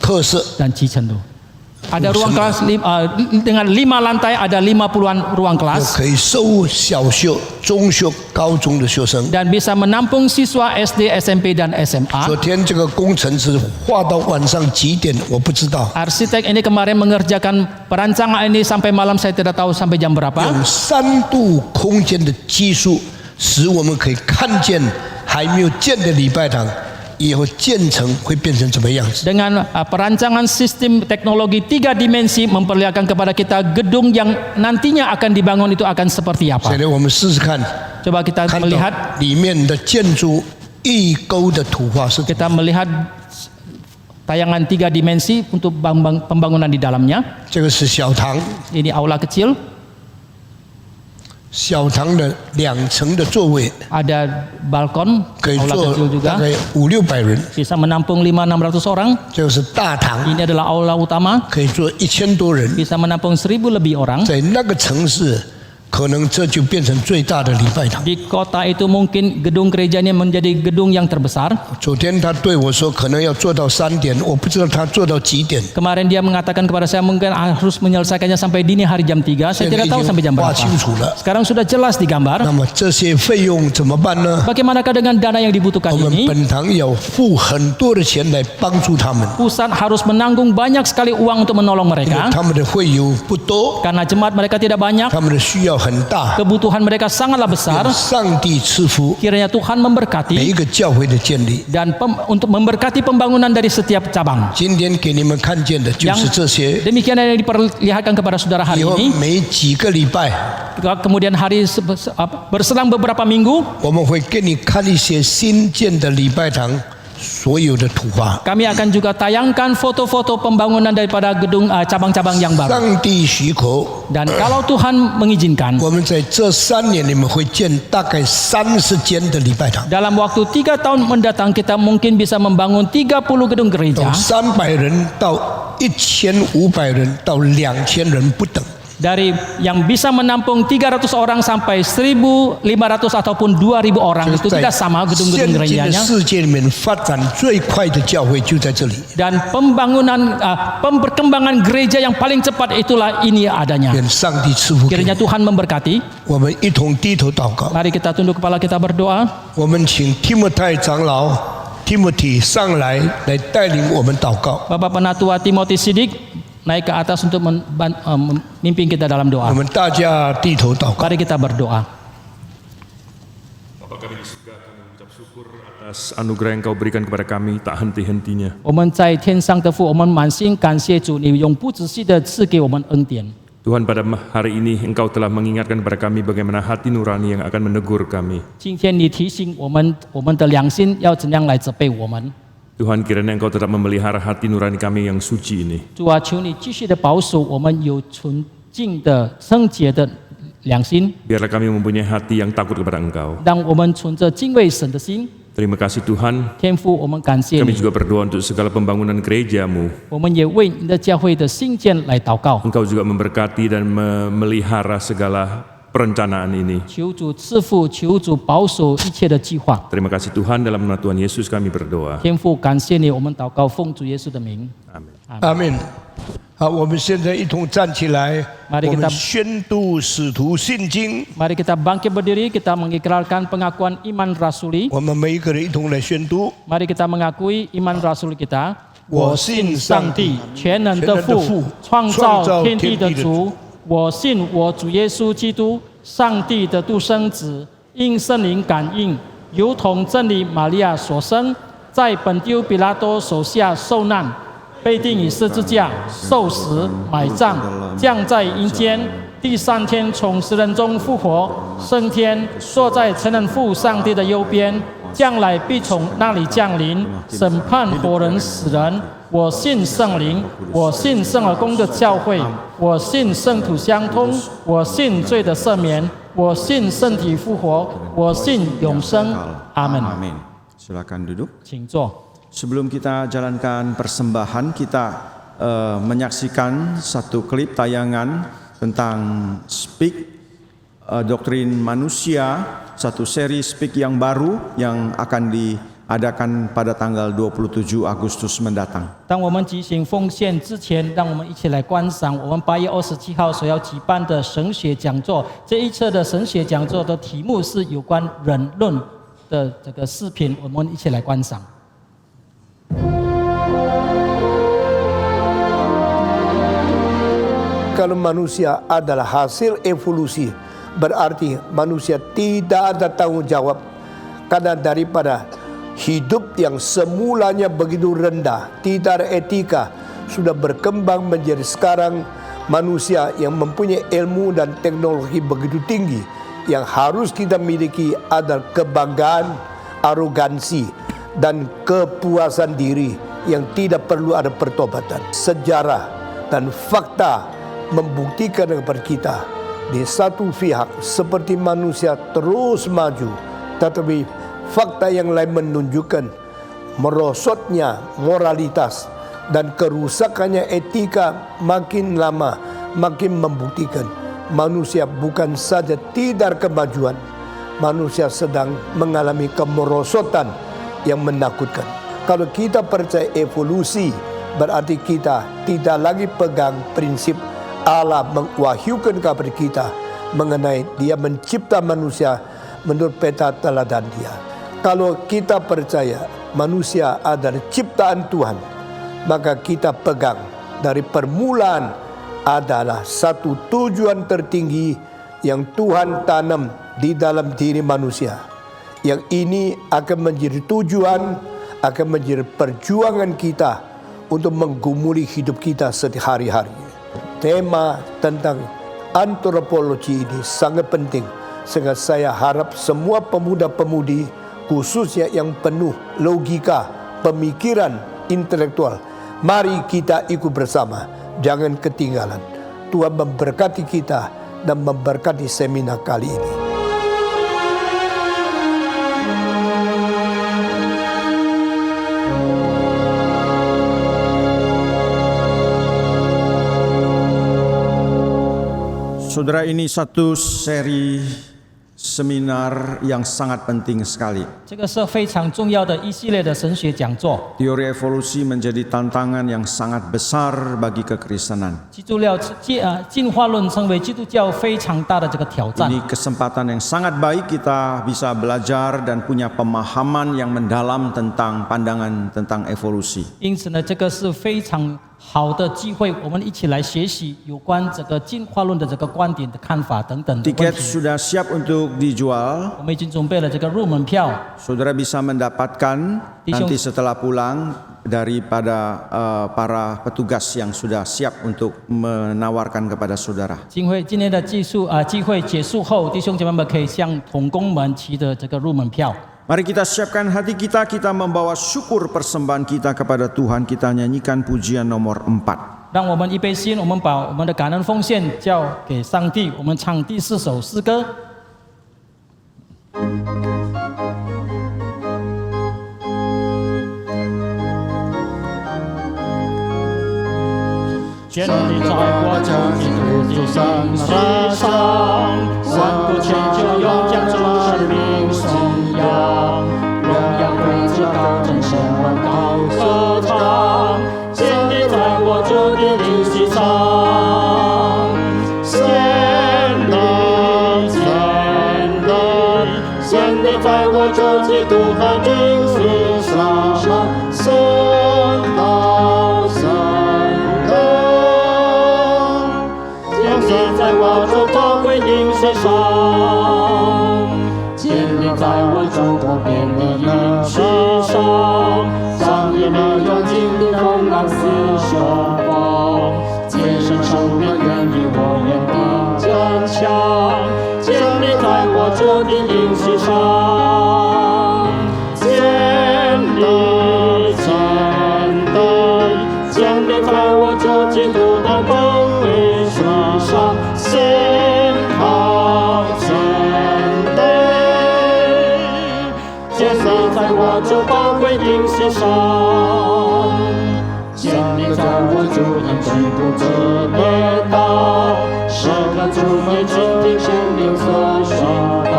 客舍 dan Cicendo. Ada ruang kelas dengan 5 lantai ada 50-an ruang kelas 可以收小学、中学、高中的学生。 dan bisa menampung siswa SD, SMP dan 昨 SMA. 天这个工程是画到晚上几点，我不知道。 Arsitek ini kemarin mengerjakan perancangan ini sampai malam, saya tidak tahu sampai jam berapa. 用3度空间的技术，使我们可以看见还没有建的礼拜堂以后建成会变成怎么样子。 Dengan perancangan sistem teknologi 3 dimensi memperlihatkan kepada kita gedung yang nantinya akan dibangun itu akan seperti 现 apa. 在我们试试看， Coba kita 看 melihat 到里面的建筑异构的图画是怎么 kita melihat tayangan 3 dimensi untuk pembangunan di dalamnya. 这个是小堂， Ini aula kecil, 小堂的2层的座位 ada balkon, 可以 aula 坐 kecil 大 juga 概500-600人。 bisa menampung 500-600 orang. 这个是大堂， Ini adalah aula utama, 可以坐1000多人。 bisa menampung 1.000 lebih orang. 在那个城市，可能这就变成最大的礼拜堂。 Di kota itu mungkin gedung gerejanya menjadi gedung yang terbesar. 昨天他对我说，可能要做到3点，我不知道他做到几点。 Kemarin dia mengatakan kepada saya mungkin harus menyelesaikannya sampai dini hari jam 3. Saya tidak tahu sampai jam 画 berapa. 清楚了。 Sekarang sudah jelas 那 digambar. 么这些费用怎么办呢？ Bagaimanakah dengan dana yang dibutuhkan 我们 ini? 本堂要付很多的钱来帮助他们， Pusat harus menanggung banyak sekali uang untuk menolong 因为 mereka. 他们的会友不多， Karena jemaat mereka tidak banyak, 他们的需要很大。 kebutuhan mereka sangatlah besar. 上帝赐福 Kiranya Tuhan 每 memberkati 一个教会的建立。 dan untuk memberkati pembangunan dari setiap cabang. 今天给你们看见的就是这些， Demikian yang diperlihatkan kepada saudara 以 hari 后 ini. 每几个礼拜， Kemudian hari berselang beberapa minggu 我们会给你看一些新建的礼拜堂所有的图画。 kami akan juga tayangkan foto-foto pembangunan daripada gedung cabang-cabang yang baru. 上帝许可， Dan kalau Tuhan mengizinkan, 我们在这3年里面会建大概30间的礼拜堂， dalam waktu 3 tahun mendatang kita mungkin bisa membangun 30 gedung 从 gereja 300人到1500人到2000人不等。 dari yang bisa menampung 300 orang sampai 1.500 ataupun 2.000 orang. 这 Itu 是 tidak sama 在现 gedung-gedung 今的 gerejanya. 世界里面发展最快的教会就在这里。 Dan perkembangan gereja yang paling cepat itulah ini adanya. 愿上帝赐福给你 Kiranya Tuhan memberkati. 我们一同低头祷告。 Mari kita tunduk kepala kita berdoa. 我们请提摩太长老 Timothy 上来带领我们祷告。 Bapak Penatua Timothy Sidik naik ke atas untuk memimpin kita dalam 我 doa. 们大家低头祷告。 Mari kita berdoa. Bapa kami di surga, kami mengucap syukur atas anugerah yang Kau berikan kepada kami tak henti-hentinya. 我们在天上的父，我们满心感谢主，你永不止息的赐给我们恩典。 Tuhan, pada hari ini Engkau telah mengingatkan kepada kami bagaimana hati nurani yang akan menegur kami. 今天你提醒我们的良心要怎样来责备我们。 Tuhan, kiranya Engkau tetap memelihara hati nurani kami yang suci ini. 主啊，求你继续的保守我们有纯净的、圣洁的良心， Biarlah kami mempunyai hati yang takut kepada Engkau. 让我们存着敬畏神的心。 Terima kasih Tuhan. 天父，我们感谢 Kami 你， juga berdoa untuk segala pembangunan gereja-Mu. 我们也为你的教会的兴建来祷告。 Engkau juga memberkati dan memelihara segala perencanaan ini. 求主赐福，求主保守一切的计划。 Terima kasih Tuhan, dalam nama Tuhan Yesus kami berdoa. 天父，感谢你，我们祷告奉主耶稣的名。 Amin. 阿门。好，我们现在一同站起来， Mari 我 kita 们宣读使徒信经。 Mari kita bangkit berdiri, kita mengikrarkan pengakuan iman rasuli. 我们每一个人一同来宣读。 Mari kita mengakui iman rasul kita. 我信上帝，全能的父，创造天地的主。我信我主耶稣基督，上帝的独生子，因圣灵感应，由同真理玛利亚所生，在本丢比拉多手下受难，被钉以十字架，受死，埋葬，降在阴间。第三天从死人中复活，升天，坐在全能父上帝的右边，将来必从那里降临，审判活人死人。我信圣灵，我信圣而公的教会，我信圣土相通，我信罪的赦免，我信身体复活，我信永生。阿门。 Amin. Silakan duduk. 请坐。 Sebelum kita jalankan persembahan, kita menyaksikan satu klip tayangan tentang Speak Doktrin Manusia, satu seri Speak yang baru yang akan diadakan pada tanggal 27 Agustus mendatang. 当我们举行奉献之前，让我们一起来观赏我们8月27号所要举办的神学讲座。这一次的神学讲座的题目是有关人论的这个视频，我们一起来观赏。 Kalau manusia adalah hasil evolusi, berarti manusia tidak ada tanggung jawab karena daripada hidup yang semulanya begitu rendah, tidak ada etika, sudah berkembang menjadi sekarang manusia yang mempunyai ilmu dan teknologi begitu tinggi. Yang harus kita miliki adalah kebanggaan, arogansi, dan kepuasan diri yang tidak perlu ada pertobatan. Sejarah dan fakta membuktikan kepada kita di satu pihak seperti manusia terus maju, tetapi fakta yang lain menunjukkan merosotnya moralitas dan kerusakannya etika makin lama makin membuktikan manusia bukan saja tidak kemajuan, manusia sedang mengalami kemerosotan yang menakutkan. Kalau kita percaya evolusi, berarti kita tidak lagi pegang prinsip Allah mengwahyukan kepada kita mengenai Dia mencipta manusia menurut peta teladan Dia. Kalau kita percaya manusia adalah ciptaan Tuhan, maka kita pegang dari permulaan adalah satu tujuan tertinggi yang Tuhan tanam di dalam diri manusia. Yang ini akan menjadi tujuan, akan menjadi perjuangan kita untuk menggumuli hidup kita sehari-hari. Tema tentang antropologi ini sangat penting, sehingga saya harap semua pemuda-pemudi khususnya yang penuh logika, pemikiran intelektual, mari kita ikut bersama, jangan ketinggalan. Tuhan memberkati kita dan memberkati seminar kali ini. Saudara, ini satu seri seminar yang sangat penting sekali. 这个是非常重要的一系列的神学讲座。 Teori evolusi menjadi tantangan yang sangat besar bagi kekristenan. 记住了，进化论成为基督教非常大的这个挑战。 Ini kesempatan yang sangat baik kita bisa belajar dan punya pemahaman yang mendalam tentang pandangan tentang evolusi. 因此呢，这个是非常好的机会，我们一起来学习有关这个进化论的这个观点的看法等等的问 Tiket 题。 sudah siap untuk dijual. 我们已经准备了这个入门票， Saudara bisa mendapatkan nanti setelah pulang daripada para petugas yang sudah siap untuk menawarkan kepada saudara. 今天的机会结束后，弟兄姐妹们可以向同工们提的这个入门票。 Mari kita siapkan hati kita, kita membawa syukur persembahan kita kepada Tuhan, kita nyanyikan pujian nomor 4. 让我们预备心，我们把我们的感恩奉献交给上帝。我们唱第4首诗歌。建立在我救基督的信息上，万古千秋永将这生命颂扬，荣耀归至高真神万高歌唱。建立在我主的灵息上，建立在我主基督的灵息上，颂道神的。 在我主宝贵灵息上，建立在我主不变的灵息上，上也没有经历风浪四雄风，今生生命愿与我愿定坚强，建立在我主的灵息上，建立在我主基督的宝贵身上。 信靠真理，建立在我主宝贵灵息上，建立在我主因基督之跌倒，时刻主你倾听生命所需道，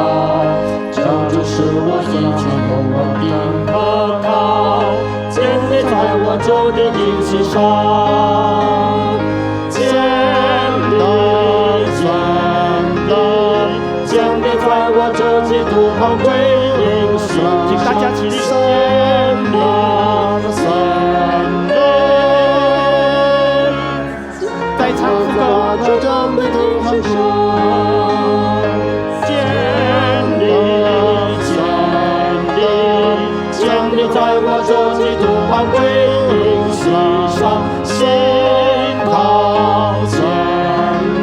这就是我一切有稳定可靠，建立在我主的灵息上，建立在我主基督宝贵灵息，请大家起立。在唱副歌，建立在我主基督宝贵灵息上，信靠真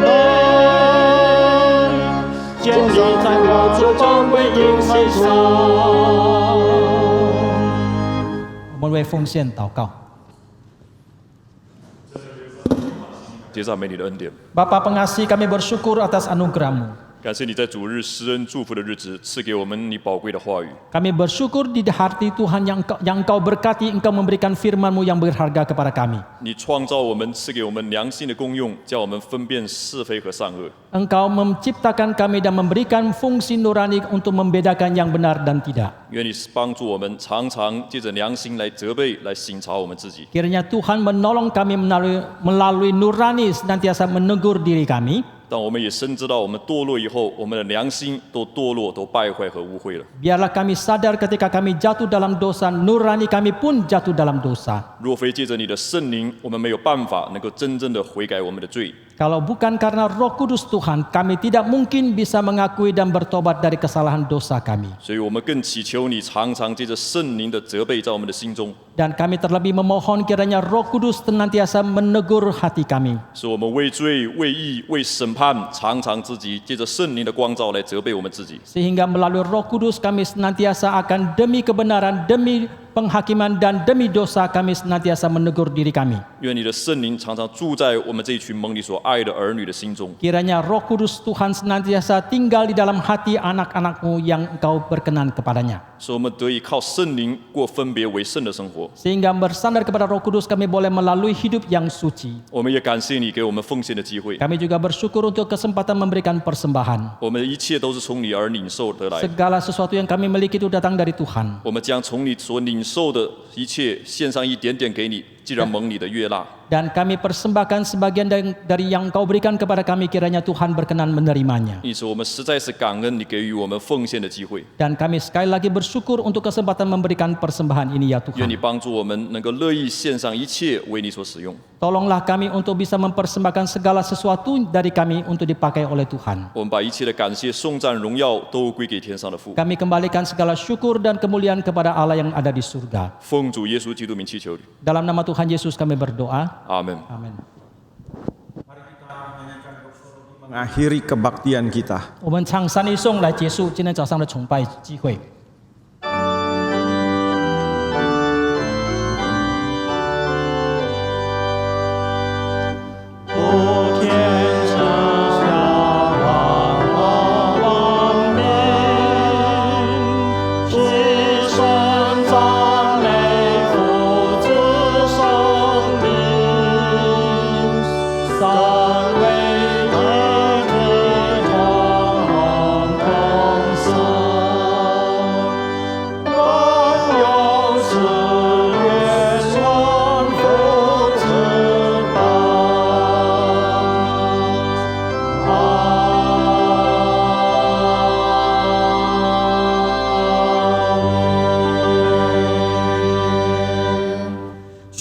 理。 建立在我主宝贵灵息上。我们为奉献祷告。接赞美你的恩典， Bapa pengasih, kami bersyukur atas anugerah-Mu. 感谢你在主日施恩祝福的日子赐给我们你宝贵的话语。 Kami bersyukur di hati Tuhan yang Engkau berkati, Engkau memberikan firman-Mu yang berharga kepada kami. 你创造我们，赐给我们良心的功用，叫我们分辨是非和善恶。 Engkau menciptakan kami dan memberikan fungsi nurani untuk membedakan yang benar dan tidak. 愿你帮助我们，常常借着良心来责备、来省察我们自己。 Kiranya Tuhan menolong kami melalui nurani senantiasa menegur diri kami. 但我们也深知道，我们堕落以后，我们的良心都堕落、都败坏和污秽了。 Biarlah kami sadar ketika kami jatuh dalam dosa, nurani kami pun jatuh dalam dosa. 若非借着你的圣灵，我们没有办法能够真正的悔改我们的罪。 Kalau bukan karena Roh Kudus Tuhan, kami tidak mungkin bisa mengakui dan bertobat dari kesalahan dosa kami. 所以我们更祈求你常常借着圣灵的责备在我们的心中， Dan kami terlebih memohon kiranya Roh Kudus senantiasa menegur hati kami. 使我们为罪、为义、为审判，常常自己借着圣灵的光照来责备我们自己。 Sehingga melalui Roh Kudus kami senantiasa akan demi kebenaran, demi penghakiman dan demi dosa kami senantiasa menegur diri kami. 愿你的圣灵常常住在我们这一群蒙你所爱的儿女的心中， Kiranya Roh Kudus Tuhan senantiasa tinggal di dalam hati anak-anak-Mu yang Engkau berkenan kepadanya. 使我们得以靠圣灵过分别为圣的生活。 Sehingga bersandar kepada Roh Kudus kami boleh melalui hidup yang suci. 我们也感谢你给我们奉献的机会， Kami juga bersyukur untuk kesempatan memberikan persembahan. 我们的一切都是从你而领受得来。 Segala sesuatu yang kami miliki itu datang dari Tuhan. 我们将从你所领受的一切献上一点点给你，既然蒙你的悦纳。 Dan kami persembahkan sebagian dari yang Kau berikan kepada kami, kiranya Tuhan berkenan menerimanya. 因此，我们实在是感恩你给予我们奉献的机会。 Dan kami sekali lagi bersyukur untuk kesempatan memberikan persembahan ini ya 愿你 Tuhan. 帮助我们能够乐意献上一切为你所使用。 Tolonglah kami untuk bisa mempersembahkan segala sesuatu dari kami untuk dipakai oleh Tuhan. 我们把一切的感谢、颂赞、荣耀都归给天上的父。 Kami kembalikan segala syukur dan kemuliaan kepada Allah yang ada di surga. 奉主耶稣基督名祈求你， Dalam nama Tuhan Yesus kami berdoa. 阿门。 Amin. Mengakhiri kebaktian kita. 我们唱三一颂来结束今天早上的崇拜机会。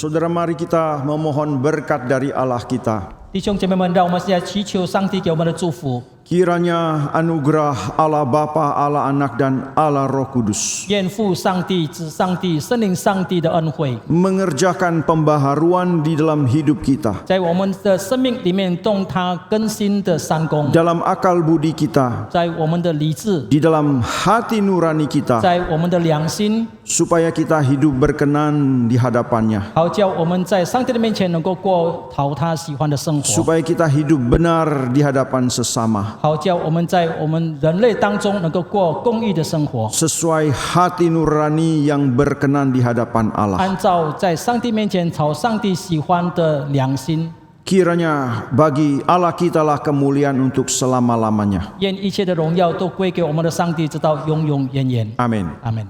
Saudara, mari kita memohon berkat dari Allah kita. 弟兄姐妹们，让我们现在祈求上帝给我们的祝福。 Kiranya anugerah Allah Bapa, Allah Anak, dan Allah Roh Kudus 愿父上帝、子上帝、圣灵上帝的恩惠， mengerjakan pembaharuan di dalam hidup kita, 在我们的生命里面动他更新的三功， dalam akal budi kita, 在我们的理智， di dalam hati nurani kita, 在我们的良心， supaya kita hidup berkenan di hadapannya, 好叫我们在上帝的面前能够过讨他喜欢的生活， supaya kita hidup benar di hadapan sesama, 好叫我们在我们人类当中能够过公义的生活， sesuai hati nurani yang berkenan di hadapan Allah. 按照在上帝面前讨上帝喜欢的良心。 Kiranya bagi Allah kita lah kemuliaan untuk selama-lamanya. 愿一切的荣耀都归给我们的上帝，直到永永远远。 Amin. 阿门。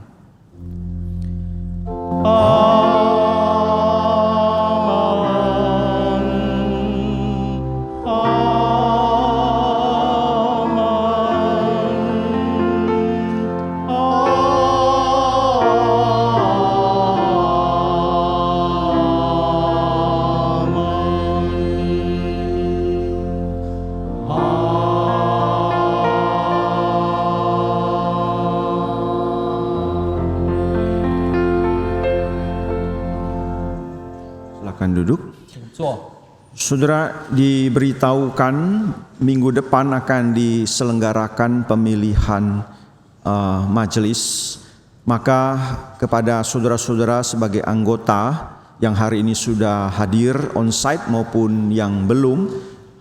Silakan duduk. 请坐。 Saudara, diberitahukan minggu depan akan diselenggarakan pemilihan majelis. Maka kepada saudara-saudara sebagai anggota yang hari ini sudah hadir on-site maupun yang belum,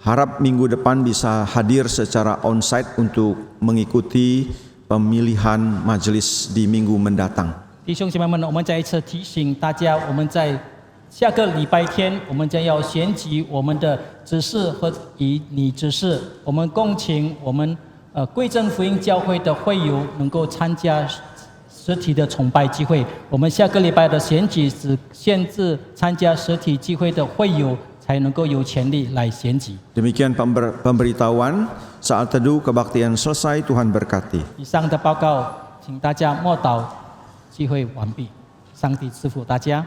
harap minggu depan bisa hadir secara on-site untuk mengikuti pemilihan majelis di minggu mendatang. 弟兄姐妹们，我们再一次提醒大家，我们在下个礼拜天，我们将要选举我们的执事和以你执事。我们恭请我们贵正福音教会的会友能够参加实体的崇拜聚会。我们下个礼拜的选举只限制参加实体聚会的会友才能够有权利来选举。 Demikian pemberitahuan. Saat teduh kebaktian selesai, Tuhan berkati. 以上的报告，请大家默祷，聚会完毕。上帝赐福大家。